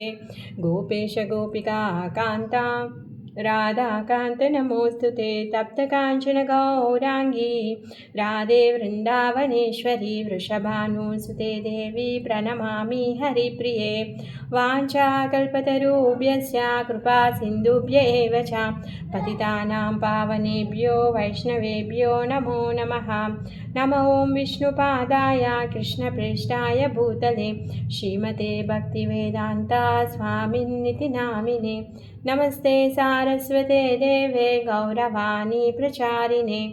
गोपेश गोपिका कान्ता राधाकान्त नमोस्तुते तप्तकाञ्चन गौराङ्गी राधे वृन्दावनेश्वरी वृषभानुसुते देवी प्रणमामि हरिप्रिये वाञ्छाकल्पतरुभ्यश्च कृपा सिन्धुभ्य एव च पतितानां पावनेभ्यो वैष्णवेभ्यो नमो नमः। नमो विष्णुपादाय कृष्णप्रेष्ठाय भूतले श्रीमते भक्तिवेदान्ता स्वामिन्निति नामिने। नमस्ते सारस्वते देवे गौरवाणी प्रचारिणे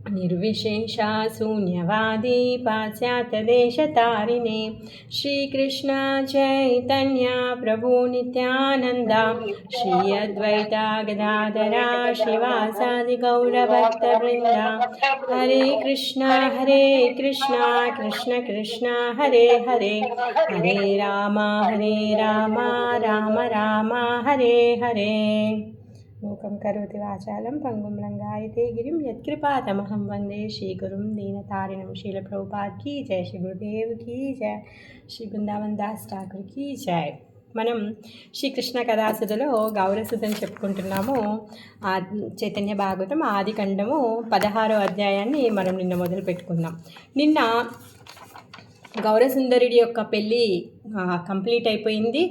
निर्विशेषा शून्यवादी पाश्चात्यदेशतारिणे। श्रीकृष्ण चैतन्य प्रभु नित्यानंद श्री अद्वैता गदाधरा श्रीवासादि गौरभक्तवृंद। हरे कृष्ण कृष्ण कृष्ण हरे हरे हरे राम राम राम हरे हरे। मूकं करोति वाचालं पंगुं लंघयते गिरिं यत्कृपातमहं वन्दे श्रीगुरुं दीनतारिणं। शील प्रभुपाद की जय, श्री गुरुदेव की जय, श्री బృందావన్ దాస్ ఠాకూర్ की जय। మనం శ్రీకృష్ణ కథాసుధలో గౌరసుధని చెప్పుకుంటున్నాము। చైతన్య భాగవతం ఆది ఖండము 16వ అధ్యాయాన్ని మనం నిన్న మొదలు పెట్టుకున్నాం। నిన్న గౌరసుందరుడి యొక్క పెళ్ళి కంప్లీట్ అయిపోయింది।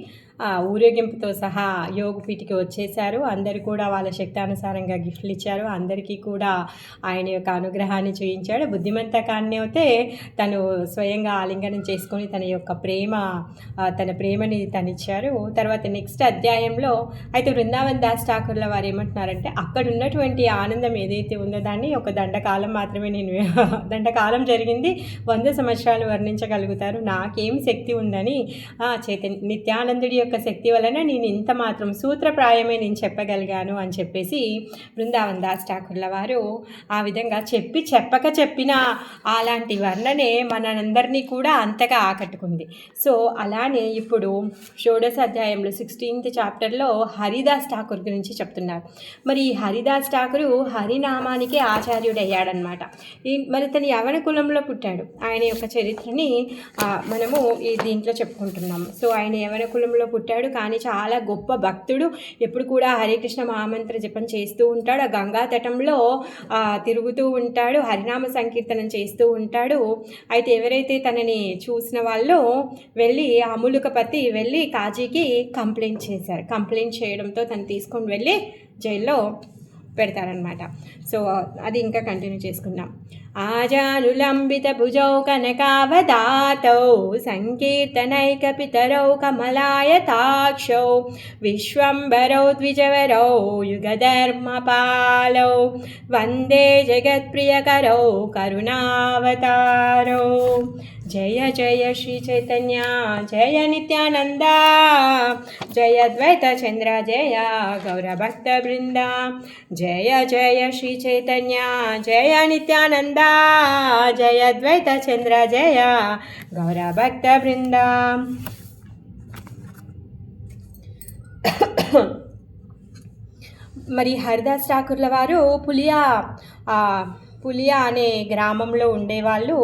ఊరేగింపుతో సహా యోగపీఠకి వచ్చేసారు। అందరు కూడా వాళ్ళ శక్తానుసారంగా గిఫ్ట్లు ఇచ్చారు। అందరికీ కూడా ఆయన యొక్క అనుగ్రహాన్ని చూపించాడు। బుద్ధిమంత కాన్యతే తను స్వయంగా ఆలింగనం చేసుకొని తన ప్రేమని తనిచ్చారు। తర్వాత నెక్స్ట్ అధ్యాయంలో అయితే బృందావన్ దాస్ ఠాకూర్ల వారు ఏమంటున్నారంటే, అక్కడ ఉన్నటువంటి ఆనందం ఏదైతే ఉందో దాన్ని ఒక దండకాలం మాత్రమే దండకాలం జరిగింది, 100 సంవత్సరాలు వర్ణించగలుగుతారు। నాకేం శక్తి ఉందని నిత్యానందుడి యొక్క శక్తి వలన నేను ఇంత మాత్రం సూత్రప్రాయమే నేను చెప్పగలిగాను అని చెప్పేసి బృందావన్ దాస్ ఠాకూర్ల వారు ఆ విధంగా చెప్పిన అలాంటి వర్ణనే మనందరినీ కూడా అంతగా ఆకట్టుకుంది। సో అలానే ఇప్పుడు షోడశ అధ్యాయంలో 16th చాప్టర్లో హరిదాస్ ఠాకూర్ గురించి చెప్తున్నారు। మరి హరిదాస్ ఠాకూరు హరినామానికే ఆచార్యుడయ్యాడనమాట। మరి తను యవన కులంలో పుట్టాడు। ఆయన యొక్క చరిత్రని మనము ఈ దీంట్లో చెప్పుకుంటున్నాము। సో ఆయన యవన కులంలో పుట్టాడు, కానీ చాలా గొప్ప భక్తుడు। ఎప్పుడు కూడా హరికృష్ణ మహామంత్ర జపం చేస్తూ ఉంటాడు, ఆ గంగా తటంలో తిరుగుతూ ఉంటాడు, హరినామ సంకీర్తనం చేస్తూ ఉంటాడు। అయితే ఎవరైతే తనని చూసిన వాళ్ళు వెళ్ళి అములుకపతి వెళ్ళి కాజీకి కంప్లైంట్ చేశారు। కంప్లైంట్ చేయడంతో తను తీసుకొని వెళ్ళి జైల్లో పెడతారనమాట। సో అది ఇంకా కంటిన్యూ చేసుకుందాం। ఆజానులంబిత భుజౌ కనకావదాతౌ సంకీర్తనైకపితరౌ కమలాయతాక్షౌ విశ్వంబరౌ ద్విజవరౌ యుగధర్మపాలౌ వందే జగత్ప్రియకరౌ కరుణావతారౌ। జయ జయ శ్రీ చైతన్య జయ నిత్యానంద జయ ద్వైత చంద్ర జయ గౌరభక్త బృంద। జయ జయ శ్రీ చైతన్య జయ నిత్యానంద జయ ద్వైత చంద్ర జయ గౌరభక్త బృంద। మరి హరిదాస్ ఠాకూర్ల వారు పులియా అనే గ్రామంలో ఉండేవాళ్ళు।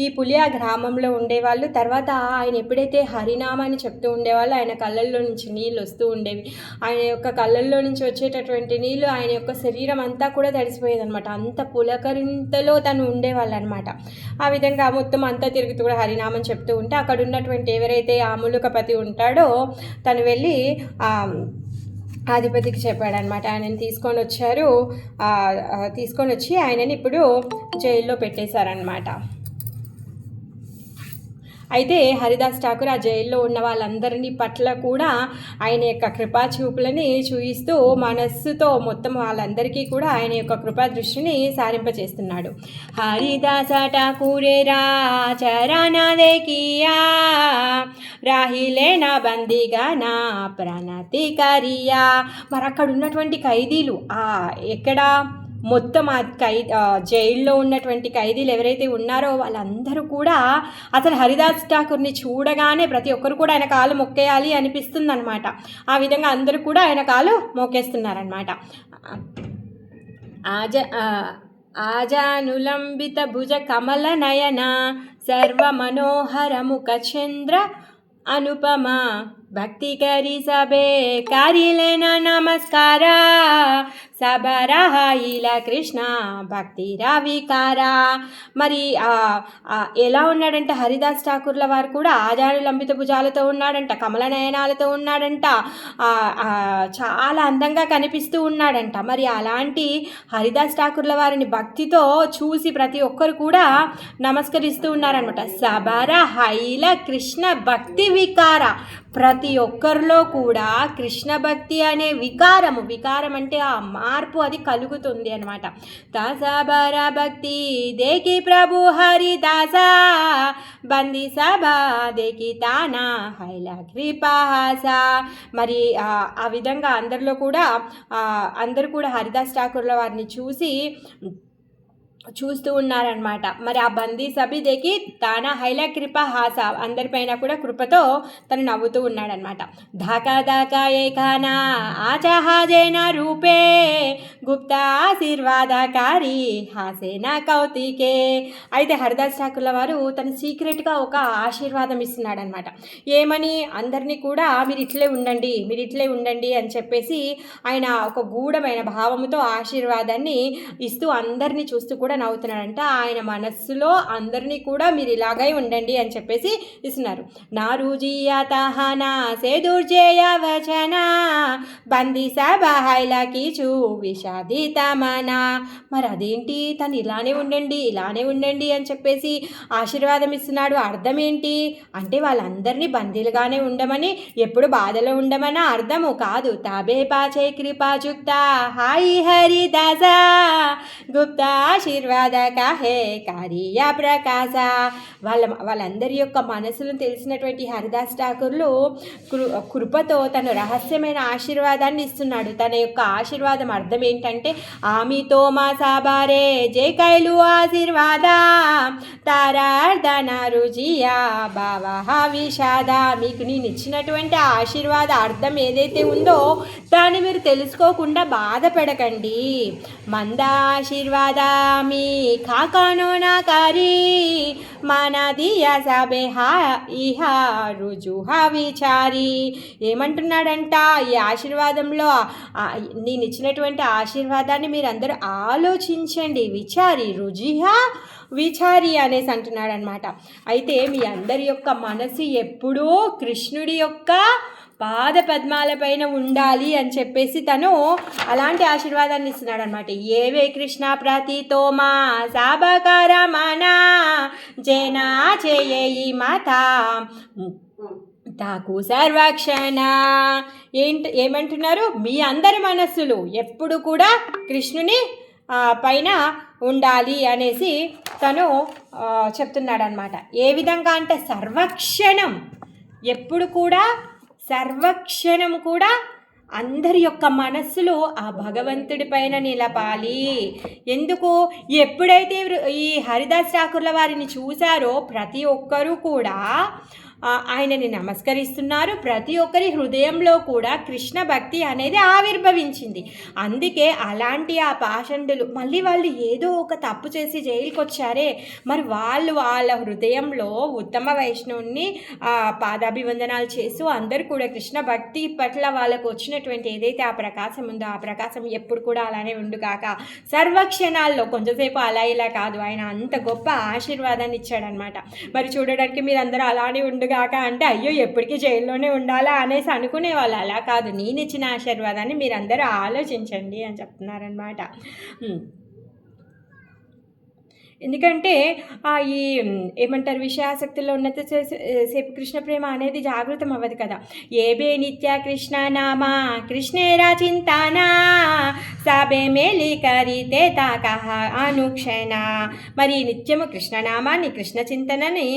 ఈ పులియా గ్రామంలో ఉండేవాళ్ళు। తర్వాత ఆయన ఎప్పుడైతే హరినామాన్ని చెప్తూ ఉండేవాళ్ళు, ఆయన కళ్ళల్లో నుంచి నీళ్ళు వస్తూ ఉండేవి। ఆయన యొక్క కళ్ళల్లో నుంచి వచ్చేటటువంటి నీళ్ళు ఆయన యొక్క శరీరం అంతా కూడా తడిసిపోయేదనమాట। అంత పులకరింతలో తను ఉండేవాళ్ళు అనమాట। ఆ విధంగా మొత్తం అంతా తిరుగుతూ కూడా హరినామం చెప్తూ ఉంటే అక్కడ ఉన్నటువంటి ఎవరైతే అములుకపతి ఉంటాడో తను వెళ్ళి అధిపతికి చెప్పాడనమాట। ఆయనని తీసుకొని వచ్చి ఆయనని ఇప్పుడు జైల్లో పెట్టేశారనమాట। అయితే హరిదాస్ ఠాకూర్ ఆ జైల్లో ఉన్న వాళ్ళందరినీ పట్ల కూడా ఆయన యొక్క కృపా చూపులని చూయిస్తూ మనస్సుతో మొత్తం వాళ్ళందరికీ కూడా ఆయన యొక్క కృపా దృష్టిని సారింపచేస్తున్నాడు। హరిదాస ఠాకూరేరా చరణా దేకియా రాహిలే నా బందీగా నా ప్రణతి కరియా। మరి అక్కడ ఉన్నటువంటి ఖైదీలు ఎక్కడ మొత్తం జైల్లో ఉన్నటువంటి ఖైదీలు ఎవరైతే ఉన్నారో వాళ్ళందరూ కూడా అసలు హరిదాస్ ఠాకూర్ని చూడగానే ప్రతి ఒక్కరు కూడా ఆయన కాలు మొక్కేయాలి అనిపిస్తుంది అనమాట। ఆ విధంగా అందరూ కూడా ఆయన కాలు మొక్కేస్తున్నారనమాట। ఆజానులంబిత భుజ కమల నయన సర్వ మనోహర ముఖ చంద్ర అనుపమ भक्ति करी सबे करी लेना नमस्कार సబరహాయిల కృష్ణ భక్తి రవికారా. మరి ఎలా ఉన్నాడంట హరిదాస్ ఠాకూర్ల వారు కూడా ఆజాడు లంబిత భుజాలతో ఉన్నాడంట, కమల నయనాలతో ఉన్నాడంట, చాలా అందంగా కనిపిస్తూ ఉన్నాడంట. మరి అలాంటి హరిదాస్ ఠాకూర్ల వారిని భక్తితో చూసి ప్రతి ఒక్కరు కూడా నమస్కరిస్తూ ఉన్నారనమాట. సబరహాయిల కృష్ణ భక్తి వికార, ప్రతి ఒక్కరిలో కూడా కృష్ణ భక్తి అనే వికారం అంటే ఆ మార్పు అది కలుగుతుంది అనమాట. దాసబర భక్తి దేకి ప్రభు హరిదాస బందీ సభా దేకి తానా హైల కృపాహాస. మరి ఆ విధంగా అందరూ కూడా హరిదాస్ ఠాకూర్ల వారిని చూస్తూ ఉన్నారనమాట. మరి ఆ బందీ సభిదేకి తానా హైల కృప హాస, అందరిపైన కూడా కృపతో తను నవ్వుతూ ఉన్నాడనమాట. ధాకా ధాకా ఏకానా ఆచాహాజేన రూపే గుప్త ఆశీర్వాదకారి హాసేన కౌతికే. అయితే హరిదాస్ ఠాకూర్ల వారు తను సీక్రెట్గా ఒక ఆశీర్వాదం ఇస్తున్నాడనమాట. ఏమని? అందరినీ కూడా మీరు ఇట్లే ఉండండి అని చెప్పేసి ఆయన ఒక గూఢమైన భావముతో ఆశీర్వాదాన్ని ఇస్తూ అందరినీ చూస్తూ కూడా నవ్వుతున్నాడంట. ఆయన మనస్సులో అందరినీ కూడా మీరు ఇలాగే ఉండండి అని చెప్పేసి ఇస్తున్నారు. నా రూజియాతహనా సే దుర్జయ వచన బందీ సభైలకి చూ విషాదితమనా. మరి అదేంటి, తను ఇలానే ఉండండి అని చెప్పేసి ఆశీర్వాదం ఇస్తున్నాడు. అర్థం ఏంటి అంటే వాళ్ళందరినీ బందీలుగానే ఉండమని, ఎప్పుడు బాధలో ఉండమని అర్థము కాదు. తాబే పాచే కృపాజుక్త హాయి హరిదాస గుప్త ఆశీర్వాద కాహే కార్య ప్రకాశ. వాళ్ళందరి యొక్క మనసులను తెలిసినటువంటి హరిదాస్ ఠాకూర్లు కృపతో తను రహస్యమైన ఆశీర్వాదాన్ని ఇస్తున్నాడు. తన యొక్క ఆశీర్వాదం అర్థం ఏంటంటే ఆమితో మా సాబారే జే కైలు ఆశీర్వాద తారార్ధన రుజియా బావహ విషాద. మీకు నేను ఇచ్చినటువంటి ఆశీర్వాద అర్థం ఏదైతే ఉందో దాన్ని మీరు తెలుసుకోకుండా బాధపడకండి. మంద ఆశీర్వాద మీ కాకానో నాకారి మనదియా సబే ఇహ రుజుహ విచారి. ఏమంటున్నాడంట, ఈ ఆశీర్వాదంలో నేను ఇచ్చినటువంటి ఆశీర్వాదాన్ని మీరు అందరూ ఆలోచించండి. విచారి అనేసి అంటున్నాడు అనమాట. అయితే మీ అందరి యొక్క మనసు ఎప్పుడూ కృష్ణుడి యొక్క పాద పద్మాలపైన ఉండాలి అని చెప్పేసి తను అలాంటి ఆశీర్వాదాన్ని ఇస్తున్నాడు అనమాట. ఏవే కృష్ణ ప్రతితోమా సాబకార మనా జేనా చేయి మాత తాకు సర్వక్షణ. ఏమంటున్నారు? మీ అందరి మనస్సులు ఎప్పుడు కూడా కృష్ణుని పైన ఉండాలి అనేసి తను చెప్తున్నాడు అనమాట. ఏ విధంగా అంటే సర్వక్షణం కూడా అందరి యొక్క మనస్సులో ఆ భగవంతుడి పైన నిలపాలి. ఎందుకు? ఎప్పుడైతే ఈ హరిదాస్ ఠాకూర్ల వారిని చూశారో ప్రతి ఒక్కరూ కూడా ఆయనని నమస్కరిస్తున్నారు. ప్రతి ఒక్కరి హృదయంలో కూడా కృష్ణ భక్తి అనేది ఆవిర్భవించింది. అందుకే అలాంటి ఆ పాషండులు మళ్ళీ వాళ్ళు ఏదో ఒక తప్పు చేసి జైలుకి వచ్చారే, మరి వాళ్ళ హృదయంలో ఉత్తమ వైష్ణవుని పాదాభివందనాలు చేస్తూ అందరూ కూడా కృష్ణ భక్తి పట్ల వాళ్ళకు వచ్చినటువంటి ఏదైతే ఆ ప్రకాశం ఉందో ఆ ప్రకాశం ఎప్పుడు కూడా అలానే ఉండుగాక. సర్వక్షణాల్లో కొంచెంసేపు అలా ఇలా కాదు, ఆయన అంత గొప్ప ఆశీర్వాదాన్ని ఇచ్చాడనమాట. మరి చూడడానికి మీరు అందరూ అలానే ఉండుగాక అంటే అయ్యో ఎప్పటికీ జైల్లోనే ఉండాలా అనేసి అనుకునేవాళ్ళు. అలా కాదు, నేను ఇచ్చిన ఆశీర్వాదాన్ని మీరందరూ ఆలోచించండి అని చెప్తున్నారనమాట. ఎందుకంటే ఈ ఏమంటారు విషయాసక్తిలో ఉన్నత సేపు కృష్ణ ప్రేమ అనేది జాగృతం అవ్వదు కదా. ఏబే నిత్య కృష్ణ నామా కృష్ణేరా చింతానా సాబే మేలి కరితే తాకహ అనుక్షణ. మరి నిత్యము కృష్ణనామాన్ని కృష్ణ చింతనని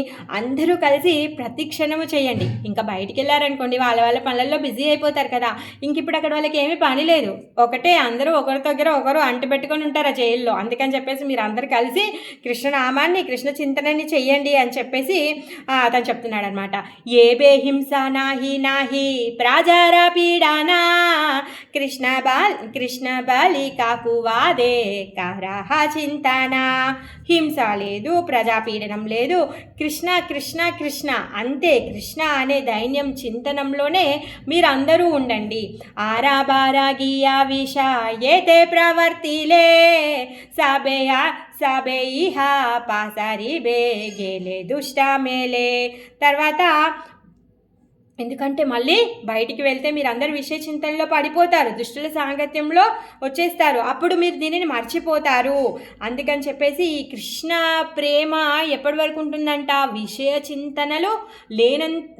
అందరూ కలిసి ప్రతి క్షణము చేయండి. ఇంకా బయటికి వెళ్ళారనుకోండి వాళ్ళ పనులలో బిజీ అయిపోతారు కదా. ఇంక ఇప్పుడు అక్కడ వాళ్ళకి ఏమీ పని లేదు, ఒకటే అందరూ ఒకరి దగ్గర ఒకరు అంటు పెట్టుకొని ఉంటారు ఆ జైల్లో. అందుకని చెప్పేసి మీరు అందరు కలిసి కృష్ణనామాన్ని కృష్ణ చింతనని చెయ్యండి అని చెప్పేసి అతను చెప్తున్నాడు అనమాట. ఏ బే హింస నాహి ప్రాజార పీడానా కృష్ణ బాలికకు వాదే కరహ చింతన. హింస లేదు, ప్రజాపీడనం లేదు, కృష్ణ కృష్ణ కృష్ణ అంతే. కృష్ణ అనే దైన్యం చింతనంలోనే మీరందరూ ఉండండి. ఆరా బారా గియా విష ఏతే ప్రవర్తిలే సబే ఇహా పాసరి బే గేలే దుష్ట మేలే. తర్వాత ఎందుకంటే మళ్ళీ బయటికి వెళ్తే మీరు అందరు విషయ చింతనలో పడిపోతారు, దుష్టుల సాంగత్యంలో వచ్చేస్తారు, అప్పుడు మీరు దీనిని మర్చిపోతారు. అందుకని చెప్పేసి ఈ కృష్ణ ప్రేమ ఎప్పటి వరకు ఉంటుందంట? విషయ చింతనలు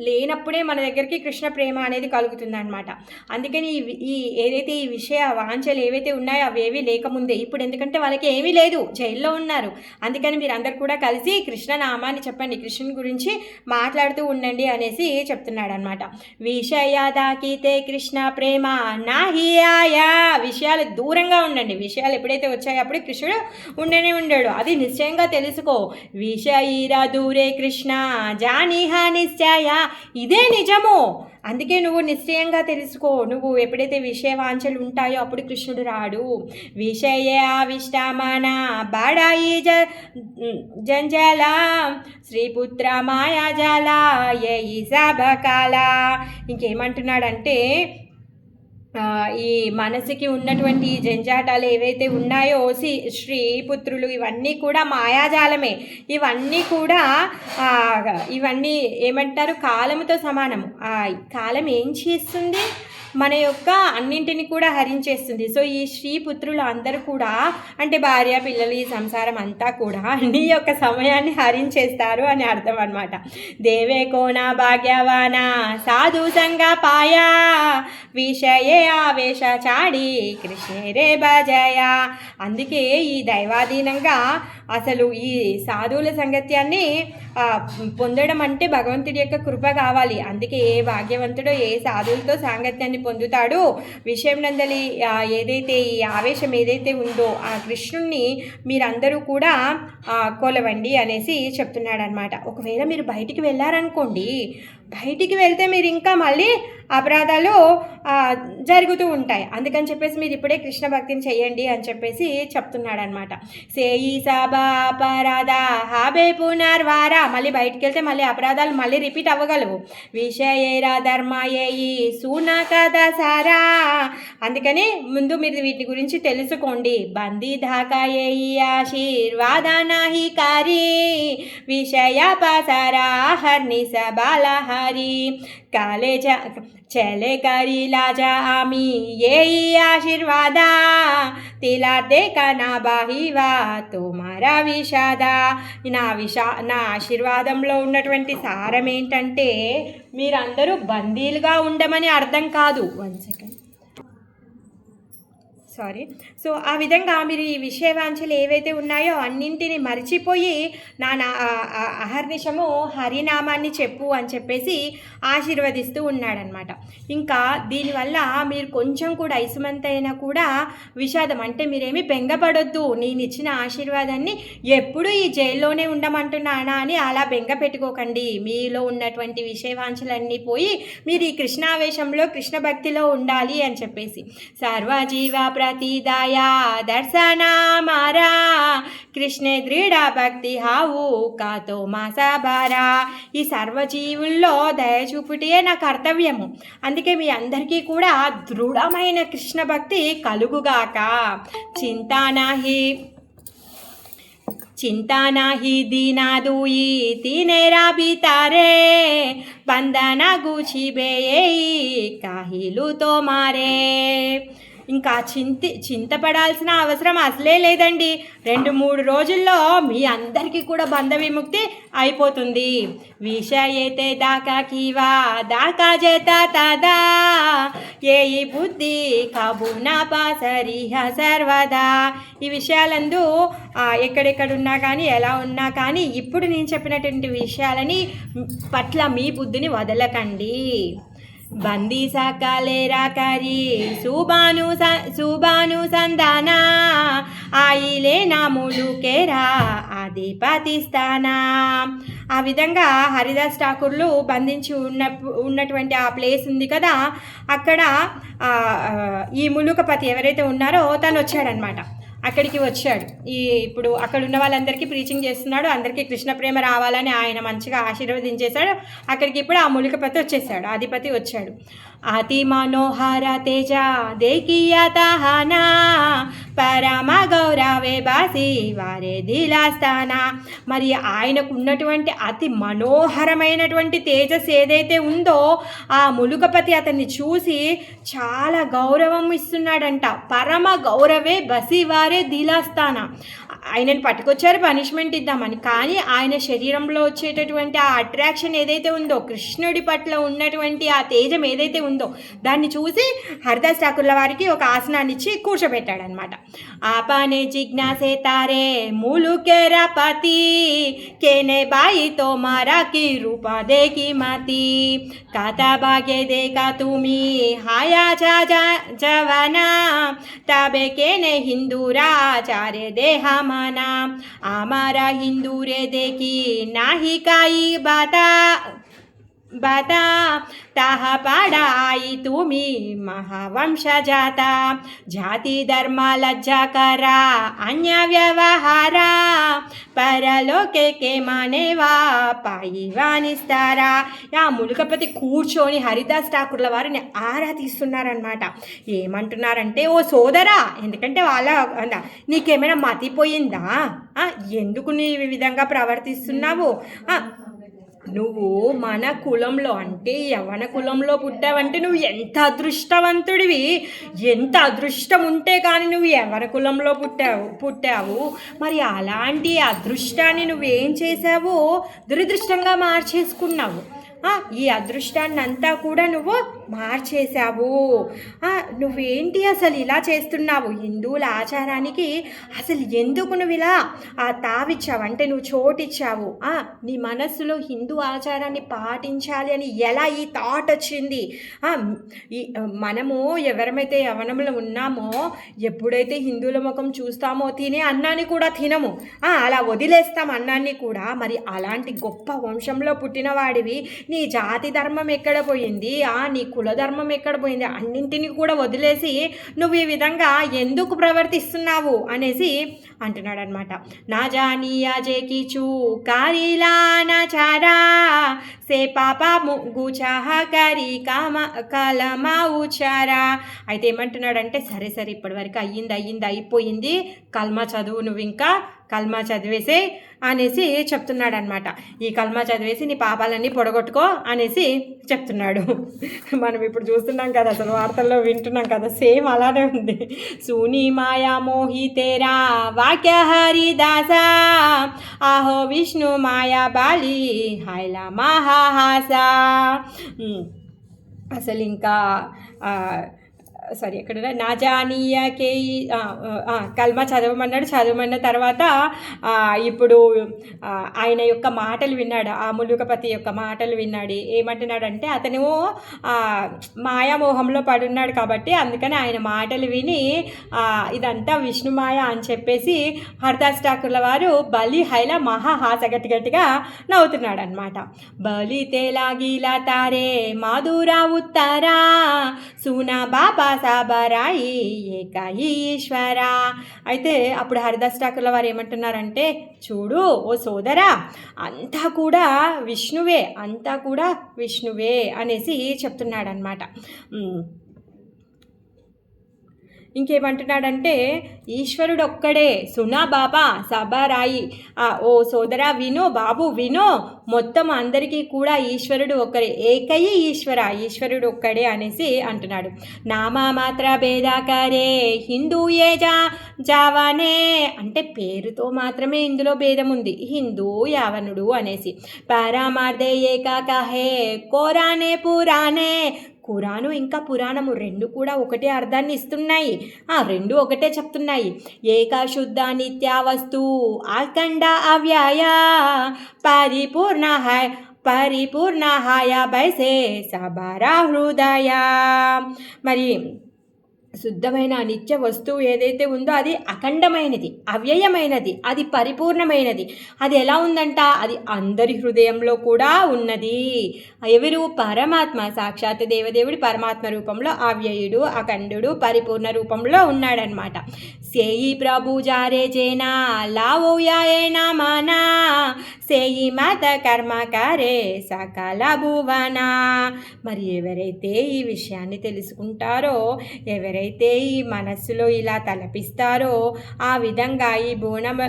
లేనప్పుడే మన దగ్గరికి కృష్ణ ప్రేమ అనేది కలుగుతుందన్నమాట. అందుకని ఈ ఏదైతే ఈ విషయ వాంఛలు ఏవైతే ఉన్నాయో అవేవి లేకముందే, ఇప్పుడు ఎందుకంటే వాళ్ళకి ఏమీ లేదు, జైల్లో ఉన్నారు. అందుకని మీరు అందరు కూడా కలిసి కృష్ణ నామాన్ని చెప్పండి, కృష్ణుని గురించి మాట్లాడుతూ ఉండండి అనేసి చెప్తున్నాడు అనమాట. విషయ దాకితే కృష్ణ ప్రేమ నాహి ఆయా. విషయాలు దూరంగా ఉండండి. విషయాలు ఎప్పుడైతే వచ్చాయో అప్పుడు కృష్ణుడు ఉండనే ఉండడు, అది నిశ్చయంగా తెలుసుకో. విషయిరా దూరే కృష్ణ జానిహా నిశ్చయ. ఇదే నిజము, అందుకే నువ్వు నిశ్చయంగా తెలుసుకో. నువ్వు ఎప్పుడైతే విషయవాంఛలు ఉంటాయో అప్పుడు కృష్ణుడు రాడు. విషయ ఆవిష్టమన బాడాయి జంజల శ్రీపుత్ర మాయాజాల ఈ సభకాల. ఇంకేమంటున్నాడంటే ఈ మనసుకి ఉన్నటువంటి జంజాటాలు ఏవైతే ఉన్నాయో శ్రీపుత్రులు ఇవన్నీ కూడా మాయాజాలమే. ఇవన్నీ ఏమంటారు? కాలముతో సమానము. కాలం ఏం చేస్తుంది? మన యొక్క అన్నింటిని కూడా హరించేస్తుంది. సో ఈ శ్రీపుత్రులు అందరూ కూడా అంటే భార్య పిల్లలు ఈ సంసారం అంతా కూడా నీ యొక్క సమయాన్ని హరించేస్తారు అని అర్థం అనమాట. దేవే కోనా భాగ్యవాన సాధు సంగ పాయా విషయే ఆవేశ చాడి కృష్ణేరే భజయ. అందుకే ఈ దైవాధీనంగా అసలు ఈ సాధువుల సంగత్యాన్ని పొందడం అంటే భగవంతుడి యొక్క కృప కావాలి. అందుకే ఏ భాగ్యవంతుడో ఏ సాధువులతో సాంగత్యాన్ని పొందుతాడు. విషయం నందలి ఏదైతే ఈ ఆవేశం ఏదైతే ఉందో ఆ కృష్ణుణ్ణి మీరందరూ కూడా కొలవండి అనేసి చెప్తున్నాడు అనమాట. ఒకవేళ మీరు బయటికి వెళ్ళారనుకోండి, బయటికి వెళ్తే మీరు ఇంకా మళ్ళీ అపరాధాలు జరుగుతూ ఉంటాయి. అందుకని చెప్పేసి మీరు ఇప్పుడే కృష్ణ భక్తిని చెయ్యండి అని చెప్పేసి చెప్తున్నాడు అనమాట. సేయి సభా అపరాధ హాబే పునర్వారా. మళ్ళీ బయటికి వెళ్తే మళ్ళీ అపరాధాలు మళ్ళీ రిపీట్ అవ్వగలవు. విషయేరా ధర్మయేయి సూనా కదా సారా. అందుకని ముందు మీరు వీటి గురించి తెలుసుకోండి. బందీ ధాకాయేయి ఆశీర్వాదానాహి కారి విషయ పసరా హర్ని సబాలహరి కాలే చలే కరి లాజా ఆమి ఏ ఆశీర్వాదా తిలార్దే కనా బాహివా తుమారా విషాద. నా ఆశీర్వాదంలో ఉన్నటువంటి సారం ఏంటంటే మీరందరూ బందీలుగా ఉండమని అర్థం కాదు. 1 సెకండ్. సో ఆ విధంగా మీరు ఈ విషయవాంఛలు ఏవైతే ఉన్నాయో అన్నింటినీ మర్చిపోయి నా అహర్నిశము హరినామాన్ని చెప్పు అని చెప్పేసి ఆశీర్వదిస్తూ ఉన్నాడనమాట. ఇంకా దీనివల్ల మీరు కొంచెం కూడా ఇసుమంతైనా కూడా విషాదం అంటే మీరేమీ బెంగపడొద్దు. నేను ఇచ్చిన ఆశీర్వాదాన్ని ఎప్పుడు ఈ జైల్లోనే ఉండమంటున్నానా అని అలా బెంగ పెట్టుకోకండి. మీలో ఉన్నటువంటి విషయవాంఛలన్నీ పోయి మీరు ఈ కృష్ణావేశంలో కృష్ణ భక్తిలో ఉండాలి అని చెప్పేసి. సర్వజీవ ప్రతిదయా దర్శన మారా కృష్ణ దృఢ భక్తి హావు కాతో మాసాబారా. ఈ సర్వజీవుల్లో దయ చూపుటే నా కర్తవ్యము. అందుకే మీ అందరికీ కూడా దృఢమైన కృష్ణ భక్తి కలుగుగాక. चिंता नाही दीना दुई तिनेरा बितारे बंदना गुछी बे काहिलू तो मारे. ఇంకా చింతపడాల్సిన అవసరం అసలే లేదండి. 2-3 రోజుల్లో మీ అందరికీ కూడా బంధ విముక్తి అయిపోతుంది. విషయేతే దాకా కీవా దాకా చేత తదా ఏ బుద్ధి కబునా పాసరిహ సర్వదా. ఈ విషయాలందు ఎక్కడెక్కడున్నా కానీ ఎలా ఉన్నా కానీ ఇప్పుడు నేను చెప్పినటువంటి విషయాలని పట్ల మీ బుద్ధిని వదలకండి. బందీ సకలేరా కరి సుబాను సందానా ఆయిలే నా ములుకేరా అధిపతి స్థానా. ఆ విధంగా హరిదాస్ ఠాకూర్లు బంధించి ఉన్నటువంటి ఆ ప్లేస్ ఉంది కదా, అక్కడ ఈ ములుకపతి ఎవరైతే ఉన్నారో తను వచ్చాడనమాట. అక్కడికి వచ్చాడు. ఇప్పుడు అక్కడ ఉన్న వాళ్ళందరికీ ప్రీచింగ్ చేస్తున్నాడు, అందరికీ కృష్ణ ప్రేమ రావాలని ఆయన మంచిగా ఆశీర్వదించేశాడు. అక్కడికి ఇప్పుడు ఆ ములుకపతి వచ్చేసాడు, అధిపతి వచ్చాడు. అతి మనోహర తేజ దేకియతహనా పరమ గౌరవే బాసి వారే దిలాస్తానా. మరి ఆయనకు ఉన్నటువంటి అతి మనోహరమైనటువంటి తేజస్ ఏదైతే ఉందో ఆ ములుకపతి అతన్ని చూసి చాలా గౌరవం ఇస్తున్నాడంట. పరమ గౌరవే బసి వారే దిలాస్తానా. ఆయనను పట్టుకొచ్చారు పనిష్మెంట్ ఇద్దామని, కానీ ఆయన శరీరంలో వచ్చేటటువంటి ఆ అట్రాక్షన్ ఏదైతే ఉందో, కృష్ణుడి పట్ల ఉన్నటువంటి ఆ తేజం ఏదైతే ఉందో దాన్ని చూసి హరిదాస్ ఠాకూర్ల వారికి ఒక ఆసనాన్ని ఇచ్చి కూర్చోబెట్టాడనమాట. ఆపానే జిజ్ఞాసే తారే ములుకేరా పతి కేనే బాయి తో మారాకి రూపా దేకి మాతి కాతా బాగే దేకా తుమి హాయా జవనా తబే కేనే హిందూరా చారే దేహా माना आमारा हिंदू रे देखी नाही काई बाता बाता ताहा पाड़ा आई तुम्ही महावंश जाता जाति धर्म लज्जा करा अन्य व्यवहारा परलोके के मानेवा పాయివానిస్తారా. ఆ ములుకపతి కూర్చొని హరిదాస్ ఠాకూర్ల వారిని ఆరా తీస్తున్నారనమాట. ఏమంటున్నారంటే, ఓ సోదరా, ఎందుకంటే వాళ్ళ నీకేమైనా మతిపోయిందా, ఎందుకు నీ విధంగా ప్రవర్తిస్తున్నావు, నువ్వు మన కులంలో అంటే యవ్వన కులంలో పుట్టావంటే నువ్వు ఎంత అదృష్టవంతుడివి, ఎంత అదృష్టం ఉంటే కానీ నువ్వు యవ్వన కులంలో పుట్టావు. మరి అలాంటి అదృష్టాన్ని నువ్వేం చేసావో దురదృష్టంగా మార్చేసుకున్నావు. ఈ అదృష్టాన్ని అంతా కూడా నువ్వు మార్చేశావు. నువ్వేంటి అసలు ఇలా చేస్తున్నావు, హిందువుల ఆచారానికి అసలు ఎందుకు నువ్వు ఇలా తావిచ్చావు, అంటే నువ్వు చోటిచ్చావు, నీ మనస్సులో హిందూ ఆచారాన్ని పాటించాలి అని ఎలా ఈ థాట్ వచ్చింది. మనము ఎవరమైతే యవ్వనంలో ఉన్నామో ఎప్పుడైతే హిందువుల ముఖం చూస్తామో తినే అన్నాన్ని కూడా తినము, అలా వదిలేస్తాం అన్నాన్ని కూడా. మరి అలాంటి గొప్ప వంశంలో పుట్టిన వాడివి, నీ జాతి ధర్మం ఎక్కడ పోయింది, నీ కుల ధర్మం ఎక్కడ పోయింది, అన్నింటినీ కూడా వదిలేసి నువ్వు ఈ విధంగా ఎందుకు ప్రవర్తిస్తున్నావు అనేసి అంటున్నాడు అనమాట. నా జానియా జేకిచు కారిలా నాచారా సే పాప గుచాహ కరి కలమా ఉచారా. అయితే ఏమంటున్నాడంటే, సరే సరే ఇప్పటివరకు అయ్యింది అయిపోయింది, కల్మా చదువు, నువ్వు ఇంకా కల్మా చదివేసే అనేసి చెప్తున్నాడు అనమాట. ఈ కల్మా చదివేసి నీ పాపాలన్నీ పొడగొట్టుకో అనేసి చెప్తున్నాడు. మనం ఇప్పుడు చూస్తున్నాం కదా, అసలు వార్తల్లో వింటున్నాం కదా, సేమ్ అలానే ఉంది. సూని మాయా మోహి తేరా వాక్య హరిదాసా ఆహో విష్ణు మాయా బాలి హైలా మహాహాసా. అసలు ఇంకా ఎక్కడ నా జానీయకే కల్మా చదవమన్న తర్వాత ఇప్పుడు ఆయన యొక్క మాటలు విన్నాడు, ఆ ములుకపతి యొక్క మాటలు విన్నాడు. ఏమంటున్నాడంటే, అతను మాయామోహంలో పడున్నాడు కాబట్టి అందుకని ఆయన మాటలు విని ఇదంతా విష్ణుమాయ అని చెప్పేసి హరిదాస్ ఠాకూర్ల వారు బలి హైలా మహాహాస గట్టిగా నవ్వుతున్నాడు అనమాట. బలి తేలాగిలా తారే మాధురా ఉత్తరా సూనా బాబా సాబరాయి ఏకాయి ఈశ్వర. అయితే అప్పుడు హరిదాస్ ఠాకూర్ల వారు ఏమంటున్నారంటే, చూడు ఓ సోదరా, అంతా కూడా విష్ణువే అనేసి చెప్తున్నాడనమాట. ఇంకేమంటున్నాడంటే, ఈశ్వరుడు ఒక్కడే, సునా బాబా సబారాయి, ఓ సోదరా వినో, బాబు వినో, మొత్తం అందరికీ కూడా ఈశ్వరుడు ఒక్కడే, ఏకయ్య ఈశ్వరుడు ఒక్కడే అనేసి అంటున్నాడు. నామా మాత్ర భేదాకరే హిందూ ఏ జావానే, అంటే పేరుతో మాత్రమే ఇందులో భేదం ఉంది, హిందూ యావనుడు అనేసి. పారామార్దే ఏకాకహే కోరానే పురాణే, ఖురాను ఇంకా పురాణము రెండు కూడా ఒకటే అర్థాన్ని ఇస్తున్నాయి, రెండు ఒకటే చెప్తున్నాయి. ఏకశుద్ధ నిత్యావస్తు అఖండ అవ్యయ పరిపూర్ణ హాయ బైసే సబరా హృదయ. మరి శుద్ధమైన నిత్య వస్తువు ఏదైతే ఉందో అది అఖండమైనది, అవ్యయమైనది, అది పరిపూర్ణమైనది. అది ఎలా ఉందంట? అది అందరి హృదయంలో కూడా ఉన్నది. ఎవరు? పరమాత్మ, సాక్షాత్ దేవదేవుడి పరమాత్మ రూపంలో అవ్యయుడు, అఖండుడు, పరిపూర్ణ రూపంలో ఉన్నాడనమాట. సేయి ప్రభు జారే జేనా లావోయాయేనా మానా సేయి మాత కర్మకారే సకల భువన. మరి ఎవరైతే ఈ విషయాన్ని తెలుసుకుంటారో, ఎవరైతే ఈ మనస్సులో ఇలా తలపిస్తారో, ఆ విధంగా ఈ భువనం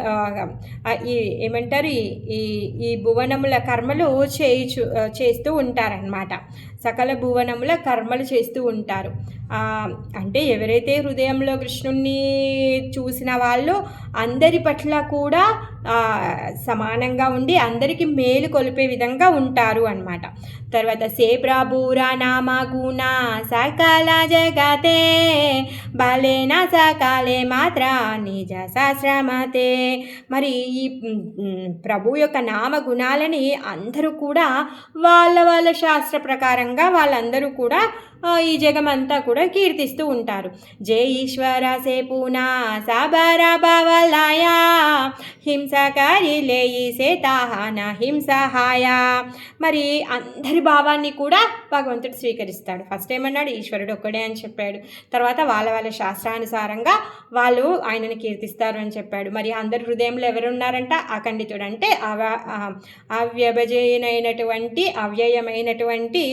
ఈ ఏమంటారు ఈ ఈ భువనముల కర్మలు చేస్తూ ఉంటారనమాట. సకల భువనముల కర్మలు చేస్తూ ఉంటారు. అంటే ఎవరైతే హృదయంలో కృష్ణుణ్ణి చూసిన వాళ్ళు అందరి పట్ల కూడా సమానంగా ఉండి అందరికీ మేలు కొలిపే విధంగా ఉంటారు అన్నమాట. తర్వాత సే ప్రభురా నామా గుణ సకల జగతే బాలేన సకాలే మాత్ర నిజ శాస్త్రమతే. మరి ఈ ప్రభు యొక్క నామ గుణాలని అందరూ కూడా వాళ్ళ వాళ్ళ శాస్త్ర ప్రకారంగా వాళ్ళందరూ కూడా ఈ జగమంతా కూడా కీర్తిస్తూ ఉంటారు. జై ఈశ్వర సే పూనా సాబర బవలాయా హింసకారి లేయి సే తాహాన హింసహాయ. మరి అందరి భావాన్ని కూడా భగవంతుడు స్వీకరిస్తాడు. ఫస్ట్ ఏమన్నాడు? ఈశ్వరుడు ఒక్కడే అని చెప్పాడు. తర్వాత వాళ్ళ వాళ్ళ శాస్త్రానుసారంగా వాళ్ళు ఆయనను కీర్తిస్తారు అని చెప్పాడు. మరి అందరి హృదయంలో ఎవరున్నారంట? అఖండితుడు, అంటే అవ్యభజనైనటువంటి అవ్యయమైనటువంటి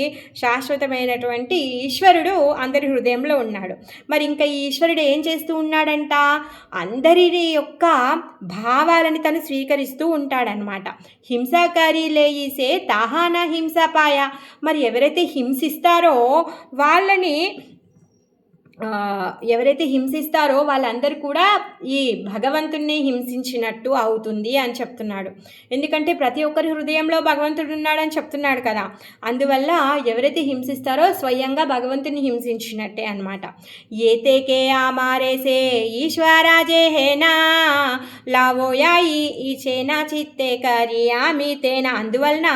శాశ్వతమైనటువంటి ఈశ్వరుడు అందరి హృదయంలో ఉన్నాడు. మరి ఇంకా ఈ ఈశ్వరుడు ఏం చేస్తూ ఉన్నాడంట? అందరి యొక్క భావాలని తను స్వీకరిస్తూ ఉంటాడనమాట. హింసాకారి లేయిసే తాహాన హింసపాయ. మరి ఎవరైతే హింసిస్తారో వాళ్ళందరూ కూడా ఈ భగవంతుణ్ణి హింసించినట్టు అవుతుంది అని చెప్తున్నాడు. ఎందుకంటే ప్రతి ఒక్కరి హృదయంలో భగవంతుడు ఉన్నాడని చెప్తున్నాడు కదా. అందువల్ల ఎవరైతే హింసిస్తారో స్వయంగా భగవంతుని హింసించినట్టే అనమాట. ఏతేకే ఆమారేసే ఈశ్వరాజే హేనా లావోయా ఈ చేనా చిత్తే కరి ఆమితేనా. అందువలన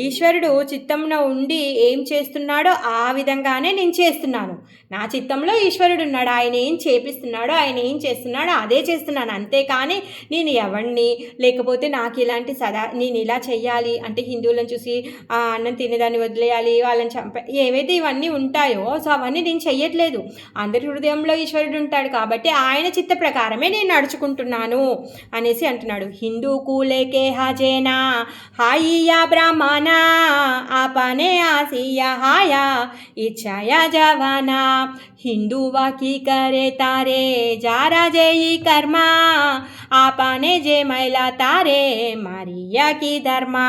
ఈశ్వరుడు చిత్తంలో ఉండి ఏం చేస్తున్నాడో ఆ విధంగానే నేను చేస్తున్నాను. నా చిత్తంలో ఈశ్వరుడు ఉన్నాడు, ఆయన ఏం చేపిస్తున్నాడో, ఆయన ఏం చేస్తున్నాడో అదే చేస్తున్నాను. అంతేకాని నేను ఎవరిని, లేకపోతే నాకు ఇలాంటి నేను ఇలా చెయ్యాలి అంటే హిందువులను చూసి అన్నం తినేదాన్ని వదిలేయాలి, వాళ్ళని ఏవైతే ఇవన్నీ ఉంటాయో సో అవన్నీ నేను చెయ్యట్లేదు. అందరి హృదయంలో ఈశ్వరుడు ఉంటాడు కాబట్టి ఆయన చిత్త ప్రకారమే నేను నడుచుకుంటున్నాను అనేసి అంటున్నాడు. హిందూ కూలేకే హాజేనా హాయియా బ్రాహ్మణ ఆపనే ఆసియా హాయా ఇచ్ఛాయా జవానా. हिंदुवा की करे तारे जारा जेई कर्मा आपने जे मैला तारे मारिया की धर्मा.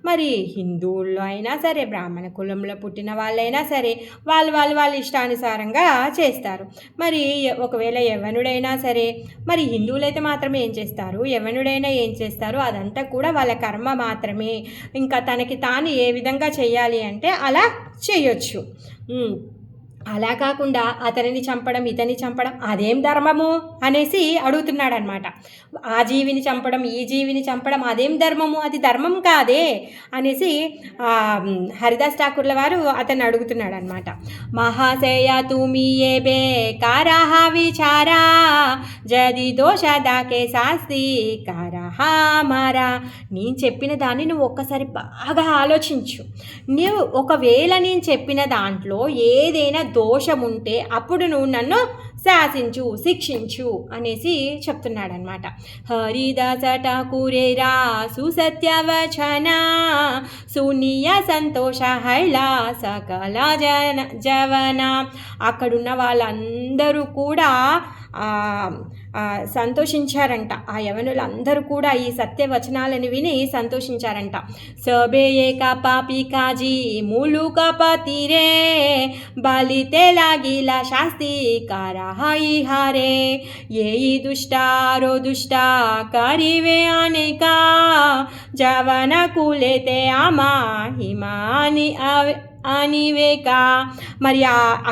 మరి హిందువుల్లో అయినా సరే, బ్రాహ్మణ కులంలో పుట్టిన వాళ్ళైనా సరే వాళ్ళ ఇష్టానుసారంగా చేస్తారు. మరి ఒకవేళ యవ్వనుడైనా సరే, మరి హిందువులైతే మాత్రమే ఏం చేస్తారు, యవ్వనుడైనా ఏం చేస్తారు, అదంతా కూడా వాళ్ళ కర్మ మాత్రమే. ఇంకా తనకి తాను ఏ విధంగా చేయాలి అంటే అలా చేయొచ్చు. అలా కాకుండా అతనిని చంపడం, ఇతని చంపడం అదేం ధర్మము అనేసి అడుగుతున్నాడనమాట. ఆ జీవిని చంపడం, ఈ జీవిని చంపడం అదేం ధర్మము, అది ధర్మం కాదే అనేసి హరిదాస్ ఠాకూర్ల వారు అతన్ని అడుగుతున్నాడు అనమాట. మహాశయ తుమి ఏ బేకారహ విచారా జది దోష దాకే శాస్తి కారహ మారా. నేను చెప్పిన దాన్ని నువ్వు ఒక్కసారి బాగా ఆలోచించు. నువ్వు ఒకవేళ నేను చెప్పిన దాంట్లో ఏదైనా దోషం ఉంటే అప్పుడు నువ్వు నన్ను శాసించు, శిక్షించు అనేసి చెప్తున్నాడనమాట. హరిదాస ఠాకూరేరా సుసత్యవచన సునీయ సంతోష హైలా సకల జవన. అక్కడున్న వాళ్ళందరూ కూడా సంతోషించారంట. ఆ యవనులందరూ కూడా ఈ సత్యవచనాలను విని సంతోషించారంట. సబే ఏక పాపి కాజీ మూలు కపతిరే బలితే లాగిలా శాస్తి కారహాయి హారే ఏ దుష్టారో దుష్ట కరివే అనేక జవన కులేతే ఆమా హిమాని అనివేక. మరి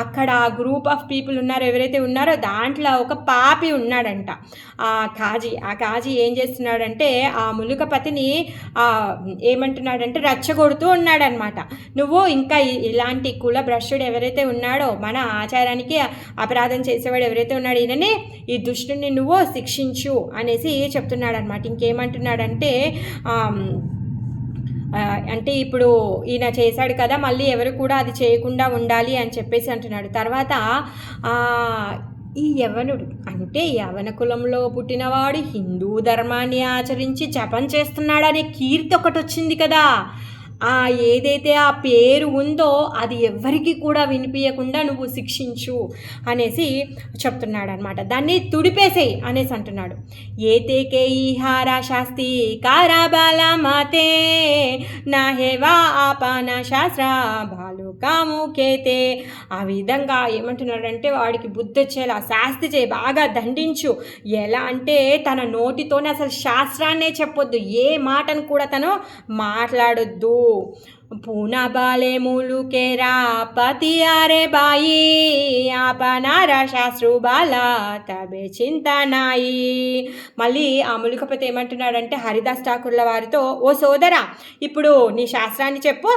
అక్కడ గ్రూప్ ఆఫ్ పీపుల్ ఉన్నారు, ఎవరైతే ఉన్నారో దాంట్లో ఒక పాపి ఉన్నాడంట. ఆ కాజీ ఏం చేస్తున్నాడంటే ఆ ములుకపతిని ఏమంటున్నాడంటే రెచ్చగొడుతూ ఉన్నాడనమాట. నువ్వు ఇంకా ఇలాంటి కుల భ్రష్టుడు ఎవరైతే ఉన్నాడో, మన ఆచారానికి అపరాధం చేసేవాడు ఎవరైతే ఉన్నాడో, ఈయనని, ఈ దుష్టుని నువ్వు శిక్షించు అనేసి చెప్తున్నాడు అనమాట. ఇంకేమంటున్నాడంటే అంటే ఇప్పుడు ఈయన చేశాడు కదా, మళ్ళీ ఎవరు కూడా అది చేయకుండా ఉండాలి అని చెప్పేసి అంటున్నాడు. తర్వాత ఈ యవనుడు అంటే యవన కులంలో పుట్టినవాడు హిందూ ధర్మాన్ని ఆచరించి జపం చేస్తున్నాడనే కీర్తి ఒకటి వచ్చింది కదా, ఏదైతే ఆ పేరు ఉందో అది ఎవరికి కూడా వినిపించకుండా నువ్వు శిక్షించు అనేసి చెప్తున్నాడు అనమాట. దాన్ని తుడిపేసేయి అనేసి అంటున్నాడు. ఏతేకే ఈహార శాస్తి కారాబాల మాతే నాహేవా ఆపాన శాస్త్ర బాలుకాముకేతే. ఆ విధంగా ఏమంటున్నాడంటే వాడికి బుద్ధి వచ్చేలా శాస్తి చేయి, బాగా దండించు. ఎలా అంటే తన నోటితోనే అసలు శాస్త్రాన్నే చెప్పొద్దు, ఏ మాటను కూడా తను మాట్లాడొద్దు. పూనా బాలే ములుకేరా పతి అరే బాయి ఆపనారా శాస్త్రు బాలా తబే చింతనాయి. మళ్ళీ ఆ ములుకపతి ఏమంటున్నాడంటే హరిదాస్ ఠాకూర్ల వారితో, ఓ సోదరా, ఇప్పుడు నీ శాస్త్రాన్ని చెప్పు,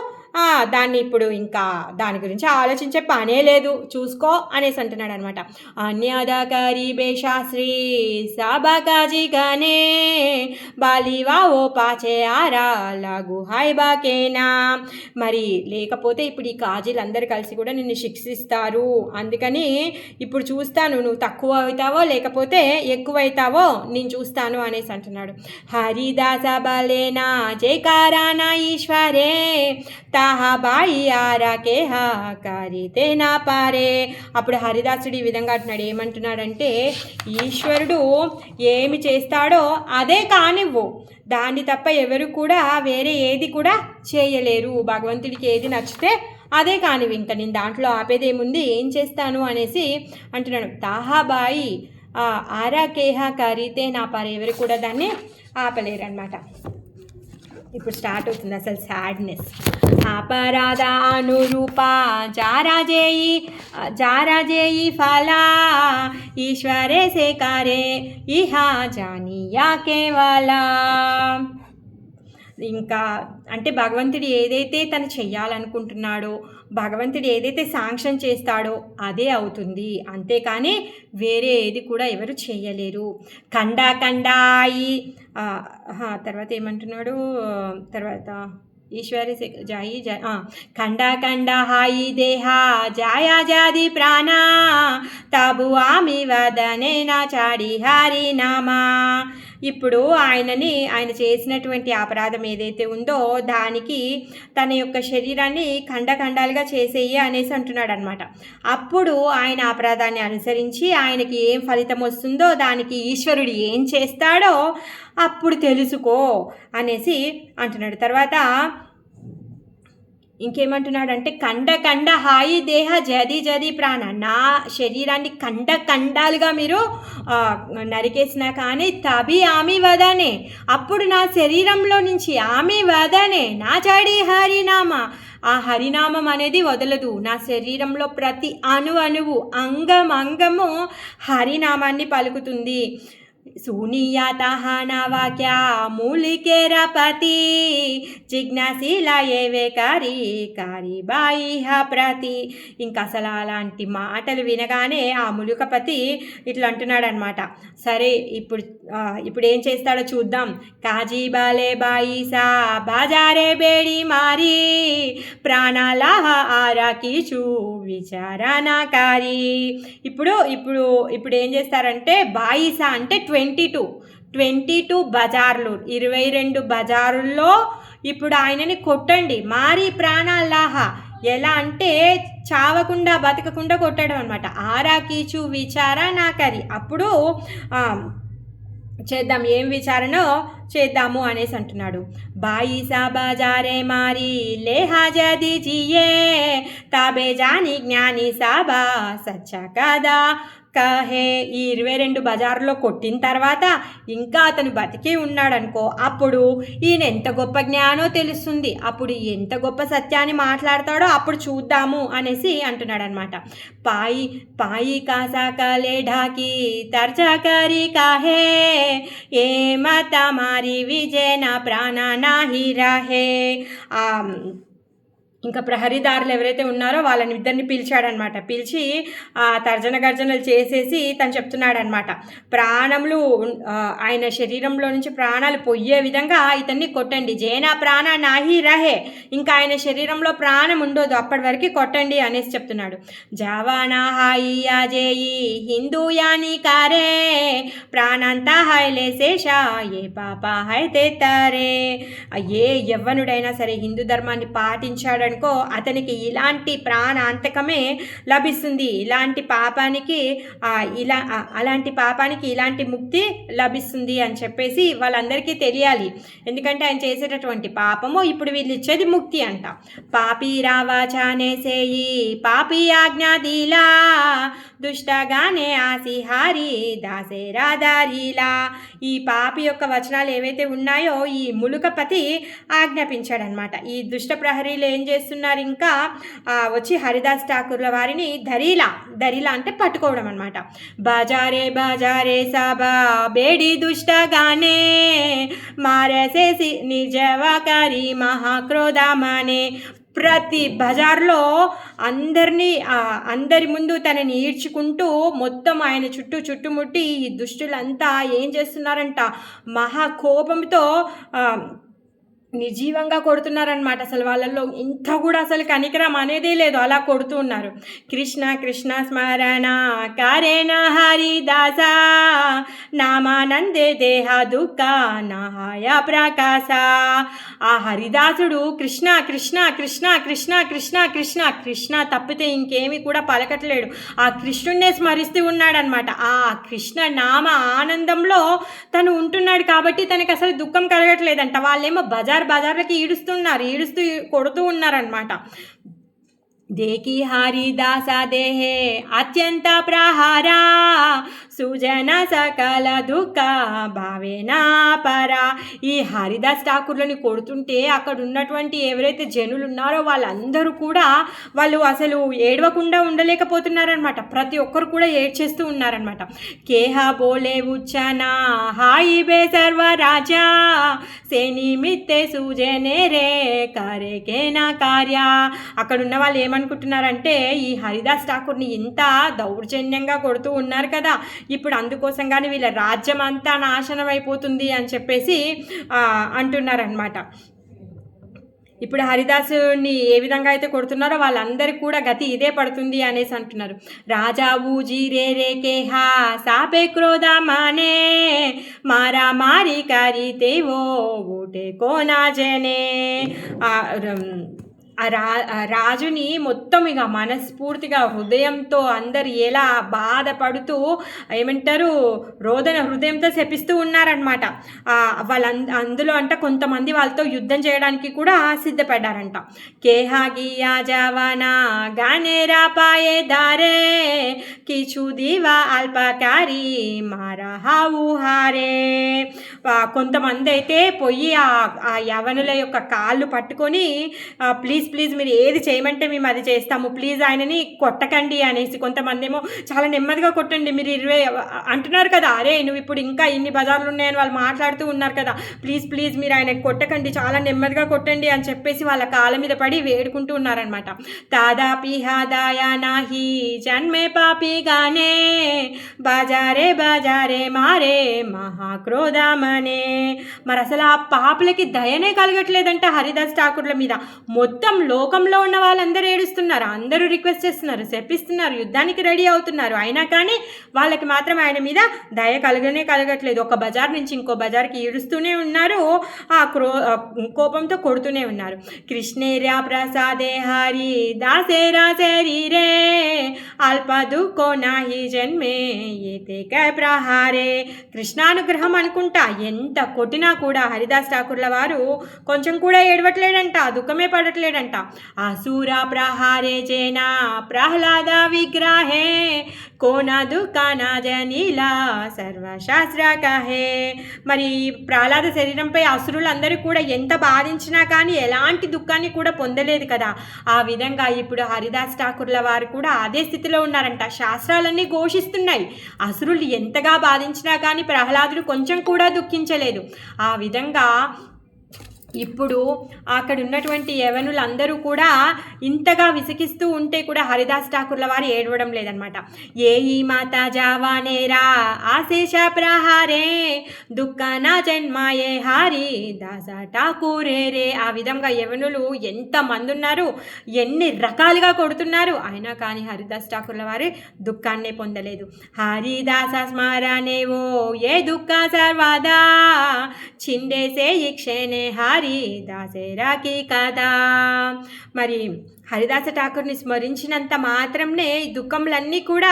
దాన్ని ఇప్పుడు ఇంకా దాని గురించి ఆలోచించే పనే లేదు, చూసుకో అనేసి అంటున్నాడు అనమాట. అన్యాదాకారి బేశాస్త్రి సాబాకాజిగానే బాలివా ఓ పాచే ఆరా లాగు హాయ్ బాకేనా. మరి లేకపోతే ఇప్పుడు ఈ కాజీలందరూ కలిసి కూడా నిన్ను శిక్షిస్తారు, అందుకని ఇప్పుడు చూస్తాను నువ్వు తక్కువ అవుతావో లేకపోతే ఎక్కువ అవుతావో నేను చూస్తాను అనేసి అంటున్నాడు. హరిదాస బలేనా జయకారానా ఈశ్వరే బాయి ఆరాకే హాకారితే నా పారే. అప్పుడు హరిదాసుడు ఈ విధంగా అంటున్నాడు, ఏమంటున్నాడంటే ఈశ్వరుడు ఏమి చేస్తాడో అదే కానివ్వు, దాన్ని తప్ప ఎవరు కూడా వేరే ఏది కూడా చేయలేరు. భగవంతుడికి ఏది నచ్చితే అదే కానివ్వు, ఇంకా నేను దాంట్లో ఆపేదేముంది, ఏం చేస్తాను అనేసి అంటున్నాడు. తాహాబాయి ఆరాకేహా కరితే నా పారే, ఎవరు కూడా దాన్ని ఆపలేరు అనమాట. ఇప్పుడు స్టార్ట్ అవుతుంది అసలు సాడ్నెస్. అపరాధ అనురూప జారాజేయి ఫలా ఈశ్వరే సేకారే ఇహా జానియా కేవలా. ఇంకా అంటే భగవంతుడు ఏదైతే తను చెయ్యాలనుకుంటున్నాడో, భగవంతుడు ఏదైతే శాంక్షన్ చేస్తాడో అదే అవుతుంది, అంతేకాని వేరే ఏది కూడా ఎవరు చేయలేరు. కండాయి తర్వాత ఏమంటున్నాడు, తర్వాత ఈశ్వరి జాయి ఖండ హాయి దేహా జాయా జాది ప్రాణా తబు ఆమి వదనే నా చాడి హారి నామా. ఇప్పుడు ఆయన చేసినటువంటి అపరాధం ఏదైతే ఉందో దానికి తన యొక్క శరీరాన్ని ఖండాలుగా చేసేయి అనేసి అంటున్నాడు అనమాట. అప్పుడు ఆయన అపరాధాన్ని అనుసరించి ఆయనకి ఏం ఫలితం వస్తుందో, దానికి ఈశ్వరుడు ఏం చేస్తాడో అప్పుడు తెలుసుకో అనేసి అంటున్నాడు. తర్వాత ఇంకేమంటున్నాడంటే కండ హాయి దేహ జది ప్రాణ, నా శరీరాన్ని ఖండాలుగా మీరు నరికేసినా కానీ తబి ఆమె వదనే, అప్పుడు నా శరీరంలో నుంచి ఆమె వదనే నా చాడి హరినామ, ఆ హరినామం అనేది వదలదు. నా శరీరంలో ప్రతి అణువు అంగము హరినామాన్ని పలుకుతుంది. సునీయాతహానా వాక్య మూలికేరపతి జిజ్ఞాసిలా ఏవే కారి బాయి ప్రతి. ఇంకా అసలు అలాంటి మాటలు వినగానే ఆ ములుకపతి ఇట్లా అంటున్నాడు అనమాట. సరే ఇప్పుడు ఏం చేస్తాడో చూద్దాం. కాజీ బాలే బాయి సా బాజారే బేడి మారి ప్రాణాల ఆరాకి చూ విచారణాకారి. ఇప్పుడు ఏం చేస్తారంటే బాయిసా అంటే 22 బజార్లు, 22 బజారుల్లో ఇప్పుడు ఆయనని కొట్టండి. మారి ప్రాణాల్లాహా, ఎలా అంటే చావకుండా బతకకుండా కొట్టడం అనమాట. ఆరాకీచు విచారణాకరి, అప్పుడు చేద్దాం, ఏం విచారణో చేద్దాము అనేసి అంటున్నాడు. బాయిసా బాజారే మారి లేహాజది జియే తాబే జాని జ్ఞాని సాబా సచ్చ కదా కహే ఈ 22 బజారులో కొట్టిన తర్వాత ఇంకా అతను బతికి ఉన్నాడనుకో, అప్పుడు ఈయన ఎంత గొప్ప జ్ఞానో తెలుస్తుంది, అప్పుడు ఎంత గొప్ప సత్యాన్ని మాట్లాడతాడో అప్పుడు చూద్దాము అనేసి అంటున్నాడు అనమాట. పాయి పాయి కాసా కలే ఢాకి తర్చా కరి కాహే ఏ మత మారి విజయ నా ప్రాణ నాహి రాహే. ఇంకా ప్రహరీదారులు ఎవరైతే ఉన్నారో వాళ్ళని ఇద్దరిని పిలిచాడనమాట. పిలిచి తర్జన గర్జనలు చేసేసి తను చెప్తున్నాడనమాట, ప్రాణములు ఆయన శరీరంలో నుంచి ప్రాణాలు పోయే విధంగా ఇతన్ని కొట్టండి, జేనా ప్రాణ నాహి రహే, ఇంకా ఆయన శరీరంలో ప్రాణం ఉండదు అప్పటి వరకు కొట్టండి అనేసి చెప్తున్నాడు. జవానా హాయి అజేయి హిందూ యాని కారే ప్రాణంతా హైలే శేషా ఏ పాప హై తెత్తారే. ఏ యవ్వనుడైనా సరే హిందూ ధర్మాన్ని పాటించాడు అనుకో అతనికి ఇలాంటి ప్రాణాంతకమే లభిస్తుంది, ఇలాంటి పాపానికి అలాంటి పాపానికి ఇలాంటి ముక్తి లభిస్తుంది అని చెప్పేసి వాళ్ళందరికీ తెలియాలి. ఎందుకంటే ఆయన చేసేటటువంటి పాపము ఇప్పుడు వీళ్ళు ఇచ్చేది ముక్తి అంట. పాపి రావాచానేసేయి పాపి ఆజ్ఞాదీలా దుష్టగానే ఆసిహారి దాసే రాదారీలా. ఈ పాపి యొక్క వచనాలు ఏవైతే ఉన్నాయో ఈ ములుకపతి ఆజ్ఞాపించాడనమాట. ఈ దుష్ట ప్రహరీలు ఏం చేస్తున్నారు, ఇంకా వచ్చి హరిదాస్ ఠాకూర్ల వారిని దరిలా అంటే పట్టుకోవడం అనమాట. బాజారే బాజారే సాబా బేడి దుష్టగానే మారేసేసి నిర్జవకారి మహాక్రోధమానే. ప్రతి బజార్లో అందరి ముందు తనని ఈడ్చుకుంటూ మొత్తం ఆయన చుట్టుముట్టి ఈ దుష్టులంతా ఏం చేస్తున్నారంట, మహా కోపంతో నిర్జీవంగా కొడుతున్నారనమాట. అసలు వాళ్ళల్లో ఇంత కూడా అసలు కనికరం అనేదే లేదు, అలా కొడుతూ ఉన్నారు. కృష్ణ కృష్ణ స్మరణ కారేణ హరిదాస నామానందే దేహ దుఃఖ నాహాయ ప్రకాశ. ఆ హరిదాసుడు కృష్ణ కృష్ణ కృష్ణ కృష్ణ కృష్ణ కృష్ణ కృష్ణ తప్పితే ఇంకేమీ కూడా పలకట్లేడు, ఆ కృష్ణున్నే స్మరిస్తూ ఉన్నాడనమాట. ఆ కృష్ణ నామ ఆనందంలో తను ఉంటున్నాడు కాబట్టి తనకి అసలు దుఃఖం కలగట్లేదంట. వాళ్ళేమో బజార్లకి ఈడుస్తూ కొడుతూ ఉన్నారనమాట. దేకి హరిదాస దేహే అత్యంత ప్రహారా సుజన సకల దుఃఖ భావేనా పరా. ఈ హరిదాస్ ఠాకూర్లని కొడుతుంటే అక్కడ ఉన్నటువంటి ఎవరైతే జనులు ఉన్నారో వాళ్ళందరూ కూడా వాళ్ళు అసలు ఏడవకుండా ఉండలేకపోతున్నారనమాట. ప్రతి ఒక్కరు కూడా ఏడ్చేస్తూ ఉన్నారనమాట. కేహా బోలే ఉచ్చనా హాయి బే సర్వ రాజా సేనిమిత్తే సూజనే రే కరే కేనా కార్య. అక్కడ ఉన్న వాళ్ళు ఏమనుకుంటున్నారంటే ఈ హరిదాస్ ఠాకూర్ని ఇంత దౌర్జన్యంగా కొడుతూ ఉన్నారు కదా, ఇప్పుడు అందుకోసంగానే వీళ్ళ రాజ్యం అంతా నాశనం అయిపోతుంది అని చెప్పేసి అంటున్నారనమాట. ఇప్పుడు హరిదాసుని ఏ విధంగా అయితే కొడుతున్నారో వాళ్ళందరికీ కూడా గతి ఇదే పడుతుంది అనేసి అంటున్నారు. రాజా ఊజీ రే కేహా సాపే క్రోధ మానే మారా మారి కారితే ఓ ఊటే కోనా జనే. రాజుని మొత్తం ఇక మనస్ఫూర్తిగా హృదయంతో అందరు ఎలా బాధపడుతూ ఏమంటారు రోదన హృదయంతో శపిస్తూ ఉన్నారనమాట. అందులో అంట కొంతమంది వాళ్ళతో యుద్ధం చేయడానికి కూడా సిద్ధపడ్డారంట. కేహాగియా జవానా గానేరా పాయే దారే కిచు దివా అల్పకారి మారా హావు హారే. కొంతమంది అయితే పోయి ఆ యవనుల యొక్క కాళ్ళు పట్టుకొని ప్లీజ్ మీరు ఏది చేయమంటే మేము అది చేస్తాము, ప్లీజ్ ఆయనని కొట్టకండి అనేసి. కొంతమంది ఏమో చాలా నెమ్మదిగా కొట్టండి, మీరు 20 అంటున్నారు కదా, అరే నువ్వు ఇప్పుడు ఇంకా ఇన్ని బజార్లు ఉన్నాయని వాళ్ళు మాట్లాడుతూ ఉన్నారు కదా, ప్లీజ్ మీరు ఆయనకి కొట్టకండి, చాలా నెమ్మదిగా కొట్టండి అని చెప్పేసి వాళ్ళ కాళ్ళ మీద పడి వేడుకుంటూ ఉన్నారనమాట. దాదాపి హాదాయా నాహి జన్మే పాపి గానే బాజారే మారే మహాక్రోధమనే. మరి అసలు ఆ పాపులకి దయనే కలగట్లేదంట హరిదాస్ ఠాకూర్ల మీద. మొత్తం లోకంలో ఉన్న వాళ్ళందరూ ఏడుస్తున్నారు, అందరూ రిక్వెస్ట్ చేస్తున్నారు, శపిస్తున్నారు, యుద్ధానికి రెడీ అవుతున్నారు, అయినా కానీ వాళ్ళకి మాత్రం ఆయన మీద దయ కలగట్లేదు. ఒక బజార్ నుంచి ఇంకో బజార్కి ఈడుస్తూనే ఉన్నారు, ఆ కోపంతో కొడుతూనే ఉన్నారు. కృష్ణేర్యా ప్రసాదే హరి దాసేరా శరీరే అల్ప దుఃఖో నాహి జన్మే ఏతే కై ప్రహారే. కృష్ణానుగ్రహం అనుకుంటా ఎంత కొట్టినా కూడా హరిదాస్ ఠాకూర్ల వారు కొంచెం కూడా ఏడవట్లేడంట, దుఃఖమే పడట్లేడంట. అసూర ప్రహారే చేనా ప్రహ్లాద విగ్రహే కోనా దుఃఖానా జనీలా సర్వశాస్త్ర కహే. మరి ప్రహ్లాద శరీరంపై అసురులందరూ కూడా ఎంత బాధించినా కానీ ఎలాంటి దుఃఖాన్ని కూడా పొందలేదు కదా. ఆ విధంగా ఇప్పుడు హరిదాస్ ఠాకూర్ల వారు కూడా అదే స్థితిలో ఉన్నారంట. శాస్త్రాలన్నీ ఘోషిస్తున్నాయి, అసురులు ఎంతగా బాధించినా కానీ ప్రహ్లాదుడు కొంచెం కూడా దుఃఖించలేదు. ఆ విధంగా ఇప్పుడు అక్కడ ఉన్నటువంటి యవనులందరూ కూడా ఇంతగా విసిగిస్తూ ఉంటే కూడా హరిదాస్ ఠాకూర్ల వారు ఏడవడం లేదనమాట. ఏ ఈ మాత జావానేరా ఆశేష ప్రహారే దుఃఖన జన్మాయే హారి దాస ఠాకూరే రే. ఆ విధంగా యవనులు ఎంతమంది ఉన్నారు, ఎన్ని రకాలుగా కొడుతున్నారు, అయినా కానీ హరిదాస్ ఠాకూర్ల వారు దుఃఖాన్నే పొందలేదు. హరిదాస స్మరణేవో ఏ దుఃఖ సర్వదా చిండేసే ఇక్షేనే హారి దాసేరాకి కదా. మరి హరిదాస ఠాకూర్ని స్మరించినంత మాత్రంనే ఈ దుఃఖములన్నీ కూడా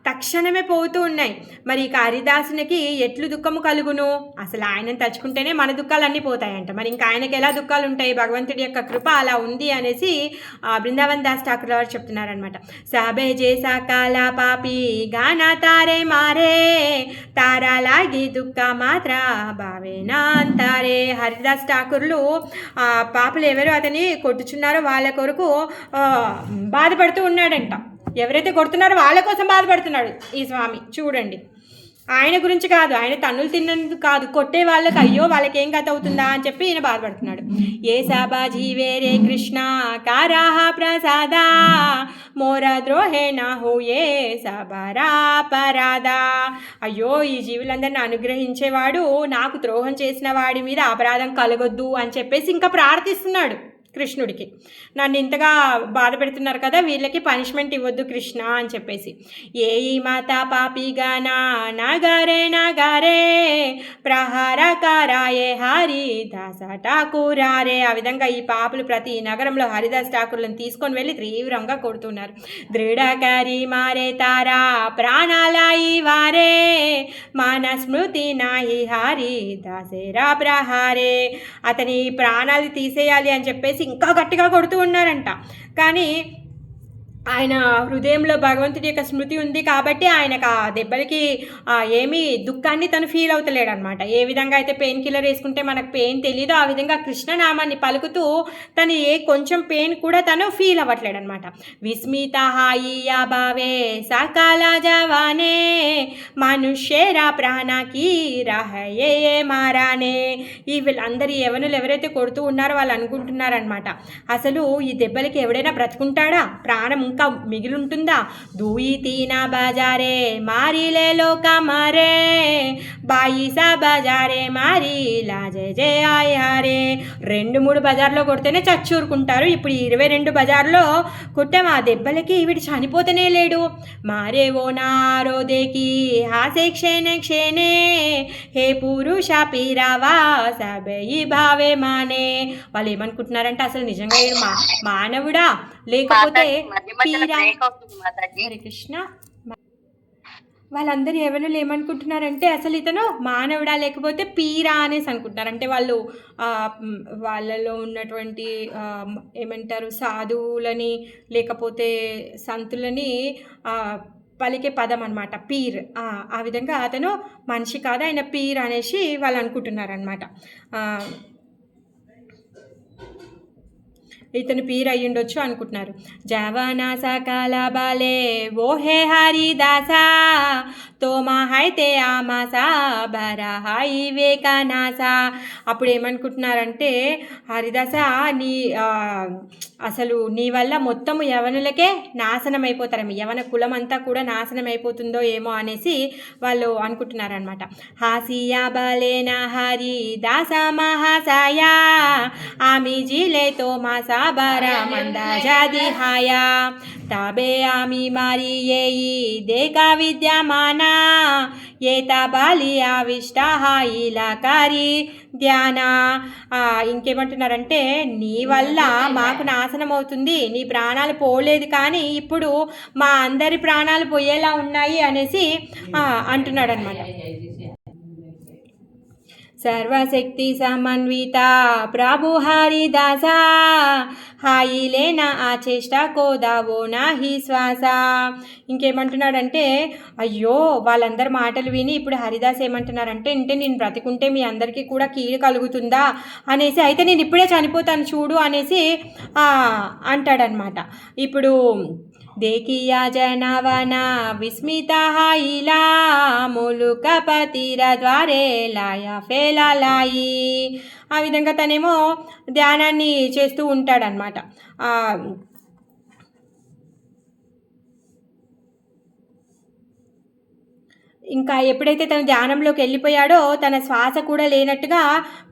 తక్షణమే పోతూ ఉన్నాయి. మరి ఇక హరిదాసునికి ఎట్లు దుఃఖము కలుగును? అసలు ఆయనను తలుచుకుంటేనే మన దుఃఖాలన్నీ పోతాయంట. మరి ఇంకా ఆయనకి ఎలా దుఃఖాలు ఉంటాయి? భగవంతుడి యొక్క కృప అలా ఉంది అనేసి బృందావన్ దాస్ ఠాకూర్ వారు చెప్తున్నారనమాట. సబే జేసా కాలా పాపి గానా తారే మారే తారా లాగి దుఃఖ మాత్ర భావేనా అంతారే. హరిదాస్ ఠాకూర్లు పాపలు ఎవరు అతని కొట్టుచున్నారో వాళ్ళ కొరకు బాధపడుతూ ఉన్నాడంట. ఎవరైతే కొడుతున్నారో వాళ్ళ కోసం బాధపడుతున్నాడు ఈ స్వామి. చూడండి, ఆయన గురించి కాదు, ఆయన తన్నులు తిన్నందుకు కాదు, కొట్టే వాళ్ళకి అయ్యో వాళ్ళకి ఏం కథ అవుతుందా అని చెప్పి ఈయన బాధపడుతున్నాడు. ఏ సాబాజీ వేరే కృష్ణ కారాహ ప్రసాదా మోరా ద్రోహే నా హోయే సబరా పరాదా. అయ్యో ఈ జీవులందరిని అనుగ్రహించేవాడు నాకు ద్రోహం చేసిన వాడి మీద అపరాధం కలగొద్దు అని చెప్పేసి ఇంకా ప్రార్థిస్తున్నాడు కృష్ణుడికి. నన్ను ఇంతగా బాధ పెడుతున్నారు కదా, వీళ్ళకి పనిష్మెంట్ ఇవ్వద్దు కృష్ణ అని చెప్పేసి. ఏ ఈ మాత పాపిగానా నాగారే నాగారే ప్రహార కారాయే హరి దాస ఠాకూరారే. ఆ విధంగా ఈ పాపులు ప్రతి నగరంలో హరిదాస్ ఠాకూర్లను తీసుకొని వెళ్ళి తీవ్రంగా కొడుతున్నారు. దృఢకరి మారే తారా ప్రాణాలాయి వారే మాన స్మృతి నాయి హరి దాసేరా ప్రహారే. అతని ప్రాణాలు తీసేయాలి అని చెప్పేసి ఇంకా గట్టిగా కొడుతూ ఉన్నారంట. కానీ ఆయన హృదయంలో భగవంతుడి యొక్క స్మృతి ఉంది కాబట్టి ఆయనకు ఆ దెబ్బలకి ఏమీ దుఃఖాన్ని తను ఫీల్ అవుతలేడు అనమాట. ఏ విధంగా అయితే పెయిన్ కిల్లర్ వేసుకుంటే మనకు పెయిన్ తెలియదో ఆ విధంగా కృష్ణనామాన్ని పలుకుతూ తను కొంచెం పెయిన్ కూడా తను ఫీల్ అవ్వట్లేడు అనమాట. విస్మిత హాయియా భావే సకాల జవానే మనుష్యేరా ప్రాణకి రహయే మారానే. ఈ వీళ్ళందరి యవనులు ఎవరైతే కొడుతూ ఉన్నారో వాళ్ళు అనుకుంటున్నారనమాట, అసలు ఈ దెబ్బలకి ఎవడైనా బ్రతుకుంటాడా, ప్రాణం ఇంకా మిగిలింటుందా? దూయి తీనా బజారే మారిలే లోక మరే బాయిసా బజారే మారి లాజే జే ఆయారే. 2-3 బజార్లో కొడితేనే చచ్చూరుకుంటారు, ఇప్పుడు 22 బజార్లో కొట్టాం, ఆ దెబ్బలకి వీడు చనిపోతేనే లేడు. మారే ఓ నారోదేకి హాసే క్షేణే క్షేణే హే పురుష పీరావా సబయి భావే మానే. వాళ్ళు ఏమనుకుంటున్నారంటే అసలు నిజంగా వీడు మానవుడా లేకపోతే పీరా. హరే కృష్ణ. వాళ్ళందరూ యవనులు ఏమనుకుంటున్నారంటే అసలు ఇతను మానవుడా లేకపోతే పీరా అనేసి అనుకుంటున్నారు. అంటే వాళ్ళు వాళ్ళలో ఉన్నటువంటి ఏమంటారు సాధువులని లేకపోతే సంతులని పలికే పదం అనమాట పీర్. ఆ విధంగా అతను మనిషి కాదు, ఆయన పీర్ అనేసి వాళ్ళు అనుకుంటున్నారనమాట. ఇతను పీర్ అయ్యుండొచ్చు అనుకుంటున్నారు. జవానా సకాల బాలే ఓహే హరిదాసా తోమా హైతే ఆమాసా బరహాయి వేకనాసా. అప్పుడు ఏమనుకుంటున్నారంటే హరిదాస నీ అసలు నీ వల్ల మొత్తము యవనులకే నాశనం అయిపోతారేమో, యవన కులం అంతా కూడా నాశనం అయిపోతుందో ఏమో అనేసి వాళ్ళు అనుకుంటున్నారనమాట. హాసియా బలేనా హరి దాస మహాసాయా ఆమి జీలే తో మాసా బరా మందా జాది హాయా తబే ఆమి మారి ఏయి దేకా విద్యమానా ఏతా బాలి ఆవిష్ట హాయిలాకారి ధ్యాన. ఇంకేమంటున్నారంటే నీ వల్ల మాకు నాశనం అవుతుంది, నీ ప్రాణాలు పోలేదు కానీ ఇప్పుడు మా అందరి ప్రాణాలు పోయేలా ఉన్నాయి అనేసి అంటున్నాడు అనమాట. సర్వశక్తి సమన్విత ప్రభు హరిదాసా హాయి లేనా ఆ చేష్ట కోదావో నాహి శ్వాస. ఇంకేమంటున్నాడంటే, అయ్యో వాళ్ళందరి మాటలు విని ఇప్పుడు హరిదాస్ ఏమంటున్నారంటే, అంటే నేను బ్రతికుంటే మీ అందరికీ కూడా కీడు కలుగుతుందా అనేసి, అయితే నేను ఇప్పుడే చనిపోతాను చూడు అనేసి అంటాడనమాట. ఇప్పుడు దేకియా జనవన విస్మిత హాయిలా ములుకపతిర ద్వారే లాయ ఫేలాయి. ఆ విధంగా తనేమో ధ్యానాన్ని చేస్తూ ఉంటాడనమాట. ఇంకా ఎప్పుడైతే తను ధ్యానంలోకి వెళ్ళిపోయాడో తన శ్వాస కూడా లేనట్టుగా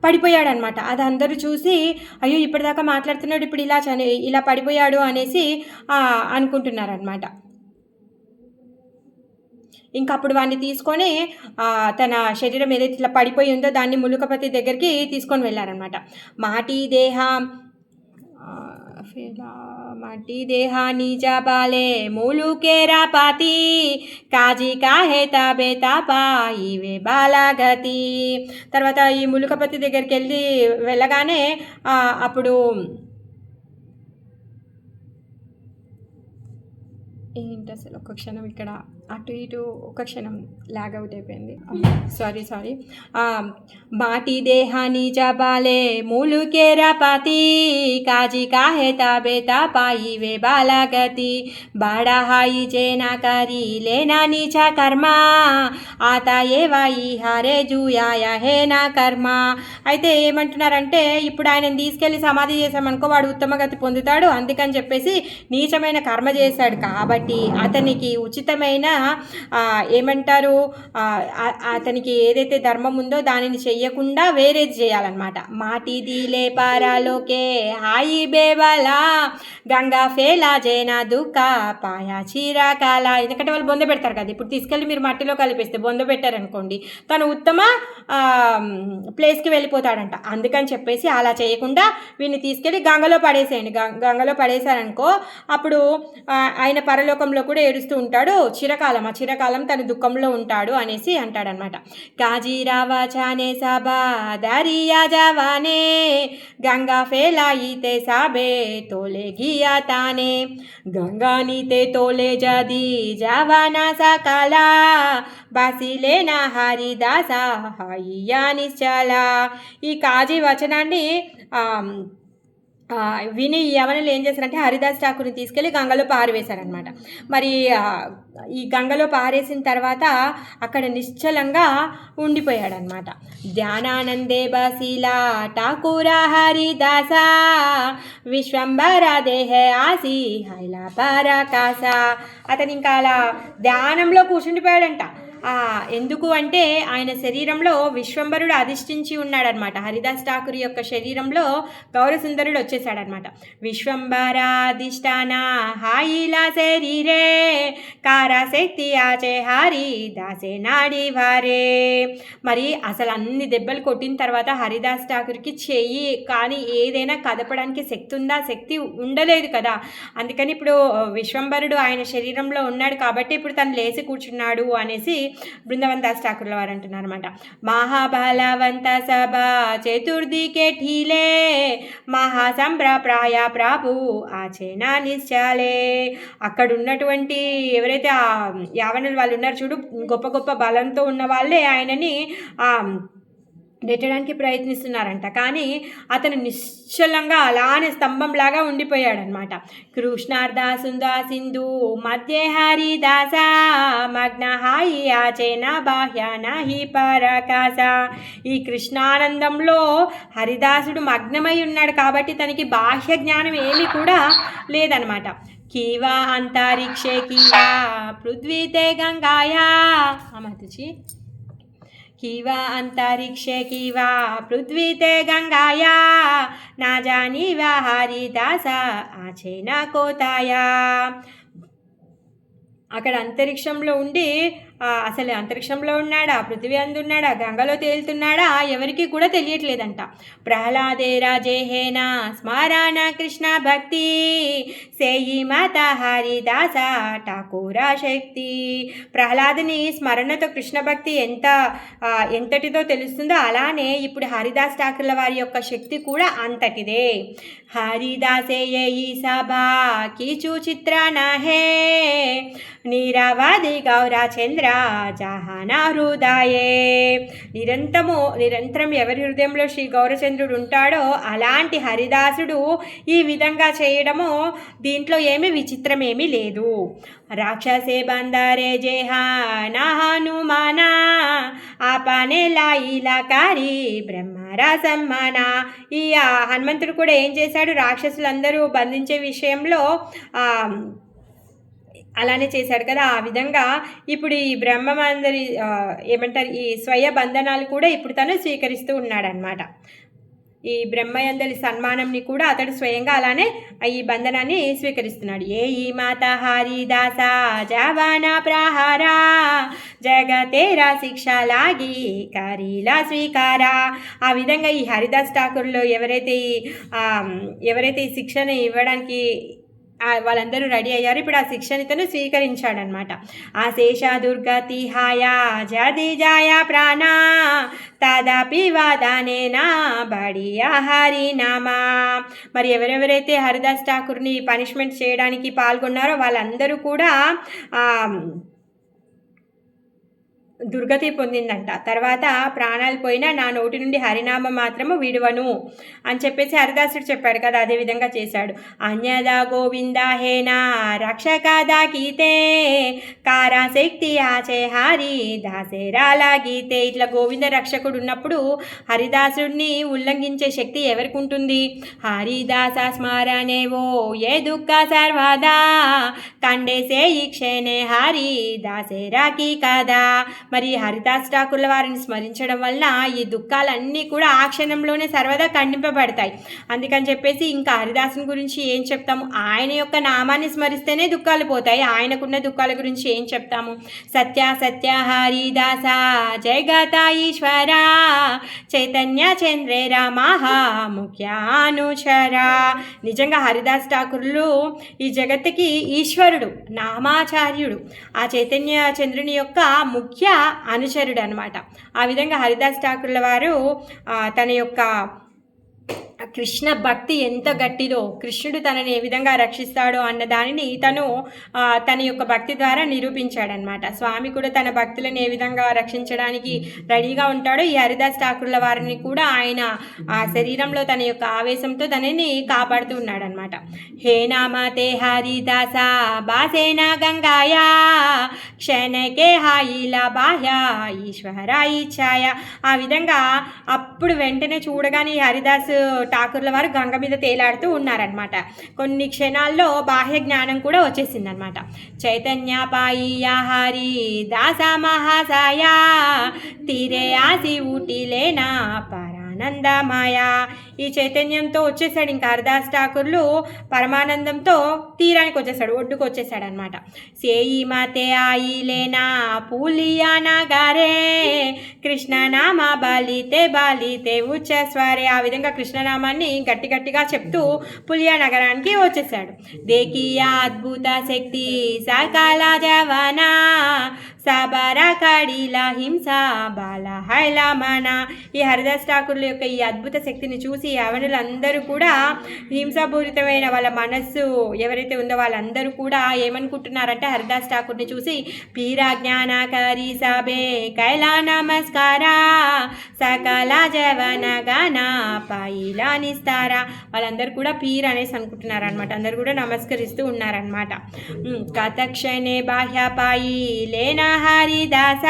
పడిపోయాడనమాట. అది అందరూ చూసి అయ్యో ఇప్పటిదాకా మాట్లాడుతున్నాడు ఇప్పుడు ఇలా పడిపోయాడు అనేసి అనుకుంటున్నారనమాట. ఇంకా అప్పుడు వాడిని తీసుకొని తన శరీరం ఏదైతే ఇట్లా పడిపోయి ఉందో దాన్ని ములుకపతి దగ్గరికి తీసుకొని వెళ్ళారనమాట. మాటి దేహ माटी देहानी जाबाले मूलू केरा पाती काजी काहे ताबे तापाई वे బాలాగతి. తర్వాత ఈ ములుకపతి దగ్గరికి వెళ్ళగానే అప్పుడు ఏంటి అసలు ఒక్క క్షణం ఇక్కడ అటు ఇటు ఒక క్షణం లాగ్ అవుట్ అయిపోయింది. సారీ. మాటి దేహాని జబాలే మూలు కేరా పాతి కాజీ కాహే తాబే తాపాయి వే బాలాగతి బాడా హాయి జేనా కరి లేనా నీచా కర్మ ఆతా ఏ వాయి హారే జూయాయ హే నా కర్మ. అయితే ఏమంటున్నారంటే, ఇప్పుడు ఆయనను తీసుకెళ్ళి సమాధి చేసామనుకో వాడు ఉత్తమ గతి పొందుతాడు, అందుకని చెప్పేసి నీచమైన కర్మ చేశాడు కాబట్టి అతనికి ఉచితమైన ఏమంటారు అతనికి ఏదైతే ధర్మం ఉందో దానిని చెయ్యకుండా వేరేది చేయాలన్నమాట. మాటి దీలే పారాలోకే హాయి బేబలా గంగా ఫేలా జేనా దుఃఖ పాయా చీరాకాల. ఎందుకంటే వాళ్ళు బొంద పెడతారు కదా, ఇప్పుడు తీసుకెళ్ళి మీరు మట్టిలో కలిపేస్తే బొంద పెట్టారనుకోండి తను ఉత్తమ ప్లేస్కి వెళ్ళిపోతాడంట. అందుకని చెప్పేసి అలా చేయకుండా వీడిని తీసుకెళ్ళి గంగలో పడేసేయండి. గంగలో పడేశారనుకో అప్పుడు ఆయన పరలోకంలో కూడా ఏడుస్తూ ఉంటాడు చిరకాలం తను దుఃఖంలో ఉంటాడు అనేసి అంటాడనమాట. కాజీరావా చానే సాబా దారియా జవానే గంగా ఫేలాయితే సాబే తోలే గియా తానే గంగా నీతే తోలే జది జవానా సకాలా బాసిలేనా హరిదాస హాయియా నిశ్చల. ఈ కాజీ వచనాన్ని విని యవనులు ఏం చేశారంటే హరిదాస్ ఠాకూర్ని తీసుకెళ్ళి గంగలో పారవేశారనమాట. మరి ఈ గంగలో పారేసిన తర్వాత అక్కడ నిశ్చలంగా ఉండిపోయాడనమాట. ధ్యానానందే బసీలా ఠాకూర హరిదాస విశ్వంబర దేహ ఆసి హైలా పరకాస. అతను ఇంకా అలా ధ్యానంలో కూర్చుండిపోయాడంట. ఎందుకు అంటే ఆయన శరీరంలో విశ్వంబరుడు అధిష్ఠించి ఉన్నాడనమాట. హరిదాస్ ఠాకూర్ యొక్క శరీరంలో గౌరసుందరుడు వచ్చేసాడనమాట. విశ్వంబరాధిష్టాన హాయిలా శరీరే కారాశక్తి ఆచే హారి దాసే నాడి వారే. మరి అసలు అన్ని దెబ్బలు కొట్టిన తర్వాత హరిదాస్ ఠాకూర్కి చెయ్యి కానీ ఏదైనా కదపడానికి శక్తి ఉందా? శక్తి ఉండలేదు కదా. అందుకని ఇప్పుడు విశ్వంబరుడు ఆయన శరీరంలో ఉన్నాడు కాబట్టి ఇప్పుడు తను లేచి కూర్చున్నాడు అనేసి బృందావన్ దాస్ ఠాకూర్ల వారు అంటున్నారు అనమాట. మహాబలవంత సభ చతుర్థికే ఠీలే మహాసంప్రప్రాయ ప్రభు ఆచేనా నిశ్చలే. అక్కడ ఉన్నటువంటి ఎవరైతే యావనులు వాళ్ళు ఉన్నారు చూడు, గొప్ప గొప్ప బలంతో ఉన్న వాళ్ళే ఆయనని నెట్టడానికి ప్రయత్నిస్తున్నారంట. కానీ అతను నిశ్చలంగా అలానే స్తంభంలాగా ఉండిపోయాడనమాట. కృష్ణార్ధ సుందా సింధు మధ్య హరిదాస మగ్న హాయి ఆచేన బాహ్యాన హి పరకాస. ఈ కృష్ణానందంలో హరిదాసుడు మగ్నమై ఉన్నాడు కాబట్టి తనకి బాహ్య జ్ఞానం ఏమీ కూడా లేదనమాట. కీవా అంతరిక్షే కీవా పృథ్వీతే గంగాయా అమతుచి कीवा अंतरिक्षे कीवा पृथ्वीते गंगाया ना जानी वा हरिदास आछे ना कोताया. అక్కడ అంతరిక్షంలో ఉండి అసలు అంతరిక్షంలో ఉన్నాడా, పృథివీ అందున్నాడా, గంగలో తేలుతున్నాడా ఎవరికి కూడా తెలియట్లేదంట. ప్రహ్లాదే రాజేహేన స్మరణ కృష్ణ భక్తి సేయి మాత హరిదాస ఠాకూర శక్తి. ప్రహ్లాదుని స్మరణతో కృష్ణ భక్తి ఎంతటిదో తెలుస్తుందో అలానే ఇప్పుడు హరిదాస్ ఠాకూర్ల వారి యొక్క శక్తి కూడా అంతటిదే. హరిదాసే ఈ సభా కీచు చిత్రాన హే నీరవాది గౌరచంద్ర జహాన హృదయే. నిరంతరం ఎవరి హృదయంలో శ్రీ గౌరచంద్రుడు ఉంటాడో అలాంటి హరిదాసుడు ఈ విధంగా చేయడము దీంట్లో ఏమీ విచిత్రమేమీ లేదు. రాక్షసే బందరే జేహాన హనుమానా ఆపనే లాయిలాకారి బ్రహ్మరా సమ్మాన. ఈ హనుమంతుడు కూడా ఏం చేశాడు, రాక్షసులందరూ బంధించే విషయంలో అలానే చేశాడు కదా. ఆ విధంగా ఇప్పుడు ఈ బ్రహ్మమందరి ఏమంటారు, ఈ స్వయ బంధనాలు కూడా ఇప్పుడు తను స్వీకరిస్తూ ఉన్నాడనమాట. ఈ బ్రహ్మయందలి సన్మానంని కూడా అతడు స్వయంగా అలానే ఈ బంధనాన్ని స్వీకరిస్తున్నాడు. ఏ ఈ మాత హరిదాస జవాన ప్రహారా జగతేరా శిక్ష లాగి కరీలా స్వీకారా. ఆ విధంగా ఈ హరిదాస్ ఠాకూర్లో ఎవరైతే ఈ శిక్షణ ఇవ్వడానికి వాళ్ళందరూ రెడీ అయ్యారు. ఇప్పుడు ఆ శిక్షణ ఇతను స్వీకరించాడనమాట. ఆ శేష దుర్గతి హాయా జది జాయ ప్రాణ తదపి వాదనేనా బడియా హరినామా. మరి ఎవరెవరైతే హరిదాస్ ఠాకూర్ని పనిష్మెంట్ చేయడానికి పాల్గొన్నారో వాళ్ళందరూ కూడా దుర్గతి పొందిందంట. తర్వాత ప్రాణాలు పోయినా నా నోటి నుండి హరినామం మాత్రము విడువను అని చెప్పేసి హరిదాసుడు చెప్పాడు కదా, అదే విధంగా చేశాడు. అన్యదా గోవింద హేనా రక్షకదా గీతే కారాశక్తి ఆచే హరి దాసేరాలా గీతే. ఇట్లా గోవింద రక్షకుడు ఉన్నప్పుడు హరిదాసుడిని ఉల్లంఘించే శక్తి ఎవరికి ఉంటుంది? హరిదాస స్మరణేవో ఏ దుఃఖ సర్వదా కండేసే ఈ క్షణే హరి దాసేరాకి కదా. మరి హరిదాస్ ఠాకూర్ల వారిని స్మరించడం వల్ల ఈ దుఃఖాలన్నీ కూడా ఆ క్షణంలోనే సర్వదా ఖండింపబడతాయి. అందుకని చెప్పేసి ఇంకా హరిదాసుని గురించి ఏం చెప్తాము? ఆయన యొక్క నామాన్ని స్మరిస్తేనే దుఃఖాలు పోతాయి. ఆయనకున్న దుఃఖాల గురించి ఏం చెప్తాము? సత్య సత్య హరిదాస జయగాత ఈశ్వర చైతన్య చంద్రే రామహా ముఖ్యానుచర. నిజంగా హరిదాస్ ఠాకూర్లు ఈ జగత్తుకి ఈశ్వరుడు, నామాచార్యుడు, ఆ చైతన్య చంద్రుని యొక్క ముఖ్య అనుచరుడు అనమాట. ఆ విధంగా హరిదాస్ ఠాకూర్ల వారు తన యొక్క కృష్ణ భక్తి ఎంత గట్టిదో, కృష్ణుడు తనని ఏ విధంగా రక్షిస్తాడో అన్న దానిని తన యొక్క భక్తి ద్వారా నిరూపించాడనమాట. స్వామి కూడా తన భక్తులను ఏ విధంగా రక్షించడానికి రెడీగా ఉంటాడో ఈ హరిదాస్ ఠాకూర్ల వారిని కూడా ఆయన ఆ శరీరంలో తన యొక్క ఆవేశంతో తనని కాపాడుతూ ఉన్నాడనమాట. హే నామతే హరిదాస బాసేనా గంగాయా క్షణకే హాయిలా బాహ్య ఈశ్వర ఇచ్చాయ. ఆ విధంగా అప్పుడు వెంటనే చూడగానే హరిదాస్ ఠాకూర్ల వారు గంగ మీద తేలాడుతూ ఉన్నారనమాట. కొన్ని క్షణాల్లో బాహ్య జ్ఞానం కూడా వచ్చేసిందనమాట. చైతన్య పాయియా హరి దాస మహాసాయ తీరే ఆసి ఊటిలేనా పరానందమాయ. ఈ చైతన్యంతో వచ్చేసాడు ఇంకా హరిదాస్ ఠాకూర్లు పరమానందంతో తీరానికి వచ్చేసాడు, ఒడ్డుకు వచ్చేసాడు అనమాట. సేయి మాతే ఆయి లేనా పూలియా నగరే కృష్ణనామ బాలితే బాలితే ఉచ్చస్వరే. ఆ విధంగా కృష్ణనామాన్ని గట్టి గట్టిగా చెప్తూ పులియా నగరానికి వచ్చేసాడు. దేకియా అద్భుత శక్తి సకాల జవనా సబర కడిలా హింస బాల హైలమన. ఈ హరిదాస్ ఠాకూర్ల యొక్క ఈ అద్భుత శక్తిని చూసి అవనులందరూ కూడా హింసాపూరితమైన వాళ్ళ మనస్సు ఎవరైతే ఉందో వాళ్ళందరూ కూడా ఏమనుకుంటున్నారంటే హరిదాస్ ఠాకూర్ని చూసి పీరా జ్ఞానకరి సబే కైలా నమస్కారా సకల జవన గణ పైలా నిస్తారా. వాళ్ళందరూ కూడా పీర్ అనేసి అనుకుంటున్నారు అనమాట. అందరూ కూడా నమస్కరిస్తూ ఉన్నారనమాట. కథక్షణే బాహ్య పాయి లేనా హరిదాస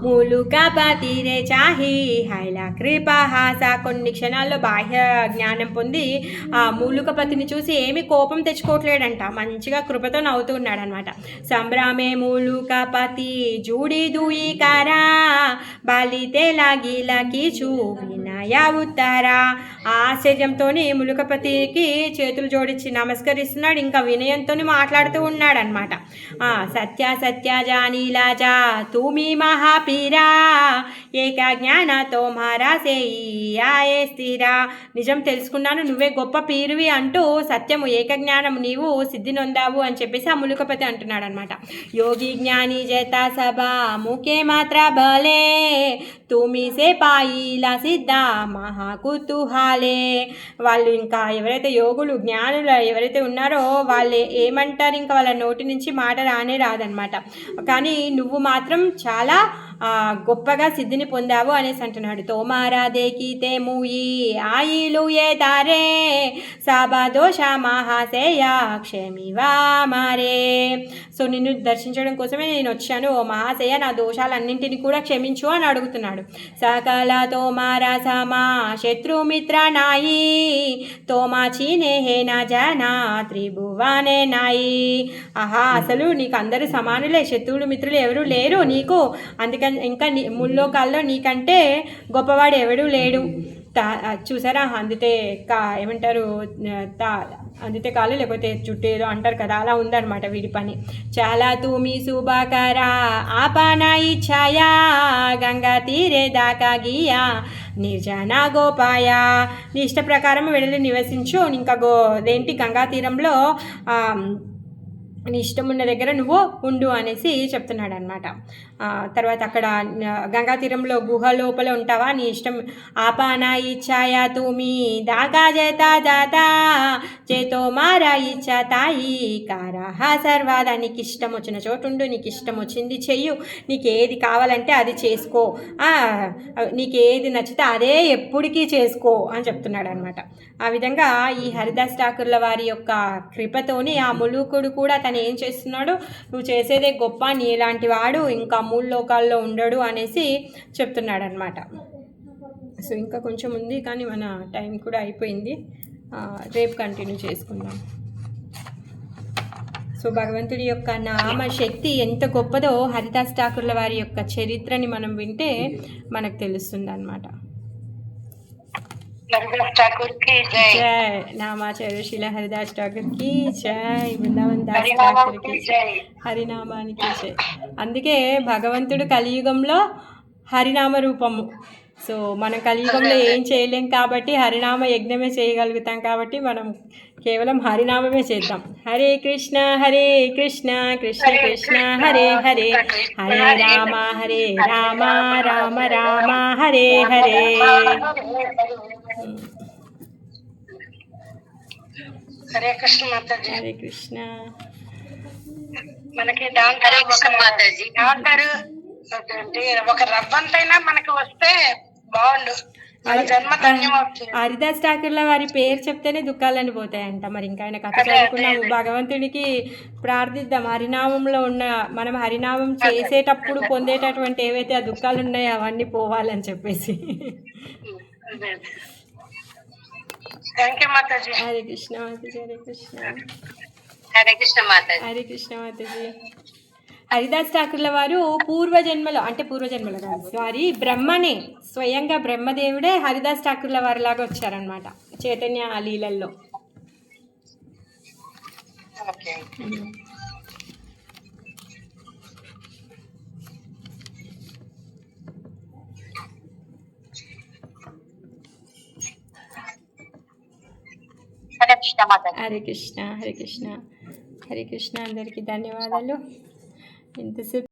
మూలుకపతి రే చాహి హైల కృపహాస. కొన్ని క్షణాల్లో బాహ్య జ్ఞానం పొంది ఆ మూలుకపతిని చూసి ఏమి కోపం తెచ్చుకోవట్లేడంట, మంచిగా కృపతో నవ్వుతూ ఉన్నాడు అనమాట. సంభ్రమే మూలుకపతి జూడి దూయి కారా బాలితే లాగిలకి చూ వినయ ఉత్తరా. ఆశ్చర్యంతో ములుకపతికి చేతులు జోడించి నమస్కరిస్తున్నాడు, ఇంకా వినయంతో మాట్లాడుతూ ఉన్నాడు అనమాట. సత్య సత్య జానీలా జా తూమి మహాపీరా ఏక జ్ఞానతో మారాసే ఆయే స్థిరా. నిజం తెలుసుకున్నాను, నువ్వే గొప్ప పీరువి అంటూ సత్యము ఏకజ్ఞానము నీవు సిద్ధి నొందావు అని చెప్పేసి ఆ ములుకపతి అంటున్నాడు అనమాట. యోగి జ్ఞాని జత సభా ముఖే మాత్ర బలే తుమి సే పాయిలా సిద్ధ మహాకుతుహాలే. వాళ్ళు ఇంకా ఎవరైతే యోగులు జ్ఞానులు ఎవరైతే ఉన్నారో వాళ్ళు ఏమంటారు, ఇంకా వాళ్ళ నోటి నుంచి మాట రానే రాదనమాట. కానీ నువ్వు మాత్రం చాలా గొప్పగా సిద్ధిని పొందావు అనేసి అంటున్నాడు. తోమారా దేకితే మూయి ఆయిలు ఏ తారే సాబా దోష మహాసేయ క్షమివా మారే. సో నిన్ను దర్శించడం కోసమే నేను వచ్చాను, ఓ మహాశయ నా దోషాలన్నింటినీ కూడా క్షమించు అని అడుగుతున్నాడు. సకల తోమారా సమా శత్రుమిత్ర నాయి తోమా చీనే హే నా జనా త్రిభువానే నాయి. ఆహా, అసలు నీకు అందరూ సమానులే, శత్రువులు మిత్రులు ఎవరు లేరు నీకు, అందుకని ఇంకా ముల్లోకాల్లో నీకంటే గొప్పవాడు ఎవడూ లేడు. చూసారా, అందితే ఏమంటారు అందితే కాలు లేకపోతే చుట్టేదో అంటారు కదా, అలా ఉందన్నమాట వీడి పని. చాలా తూమి శుభాకరా ఆపానా ఇచ్చాయా గంగా తీరే దాకా గీయా నిర్జన గోపాయ. నీ ఇష్ట ప్రకారం వెళ్ళి నివసించు, ఇంకా దేంటి గంగా తీరంలో నీ ఇష్టం ఉన్న దగ్గర నువ్వు ఉండు అనేసి చెప్తున్నాడు అనమాట. తర్వాత అక్కడ గంగా తీరంలో గుహ లోపల ఉంటావా, నీ ఇష్టం. ఆపానా ఇచ్చాయా తూమి దాకా చేతా జాతా చేతో మారా ఇచ్చా తాయి కారాహ సర్వాదా. నీకు ఇష్టం వచ్చిన చోటు ఉండు, నీకు ఇష్టం వచ్చింది చెయ్యు, నీకు ఏది కావాలంటే అది చేసుకో, నీకు ఏది నచ్చితే అదే ఎప్పటికీ చేసుకో అని చెప్తున్నాడు అనమాట. ఆ విధంగా ఈ హరిదాస్ ఠాకూర్ల వారి యొక్క కృపతోని ఆ ములుకుడు కూడా తను ఏం చేస్తున్నాడు, నువ్వు చేసేదే గొప్ప, నీ ఇలాంటి వాడు ఇంకా మూడు లోకాల్లో ఉండడు అనేసి చెప్తున్నాడు అనమాట. సో ఇంకా కొంచెం ఉంది కానీ మన టైం కూడా అయిపోయింది, రేపు కంటిన్యూ చేసుకుందాం. సో భగవంతుడి యొక్క నామ శక్తి ఎంత గొప్పదో హరిదాస్ ఠాకూర్ల వారి యొక్క చరిత్రని మనం వింటే మనకు తెలుస్తుంది అన్నమాట. జై నామాచార్య హరిదాస్ ఠాకూర్ కి జై, బృందావన్ దాస్ ఠాకూర్ కి జై, హరినామానికి జై. అందుకే భగవంతుడు కలియుగంలో హరినామ రూపము. సో మనం కలియుగంలో ఏం చేయలేం కాబట్టి హరినామ యజ్ఞమే చేయగలుగుతాం, కాబట్టి మనం కేవలం హరినామమే చేద్దాం. హరే కృష్ణ కృష్ణ కృష్ణ హరే హరే, హరే రామ రామ రామ హరే హరే. హరే కృష్ణ మాతాజీ. హరే కృష్ణ. మనకి దాంట్లో ఒక రవ్వంతైనా మనకి వస్తే బాగుండు, హరిదాస్ ఠాకూర్ల వారి పేరు చెప్తేనే దుఃఖాలని పోతాయంట. మరి ఇంకా ఆయన కథ చదువుకున్నాము, భగవంతుడికి ప్రార్థిద్దాం. హరినామంలో ఉన్న మనం హరినామం చేసేటప్పుడు పొందేటటువంటి ఏవైతే ఆ దుఃఖాలు ఉన్నాయో అవన్నీ పోవాలని చెప్పేసి. హరే కృష్ణ మాతాజీ. హరే కృష్ణ. హరే కృష్ణ మాతాజీ. హరే కృష్ణ మాతాజీ. హరిదాస్ ఠాకూర్ల వారు పూర్వజన్మలో కాదు, సారీ, బ్రహ్మనే, స్వయంగా బ్రహ్మదేవుడే హరిదాస్ ఠాకూర్ల వారిలాగా వచ్చారనమాట చైతన్య లీలల్లో. హరే కృష్ణ. హరే కృష్ణ. హరే కృష్ణ. అందరికీ ధన్యవాదాలు. ఇంతసేపు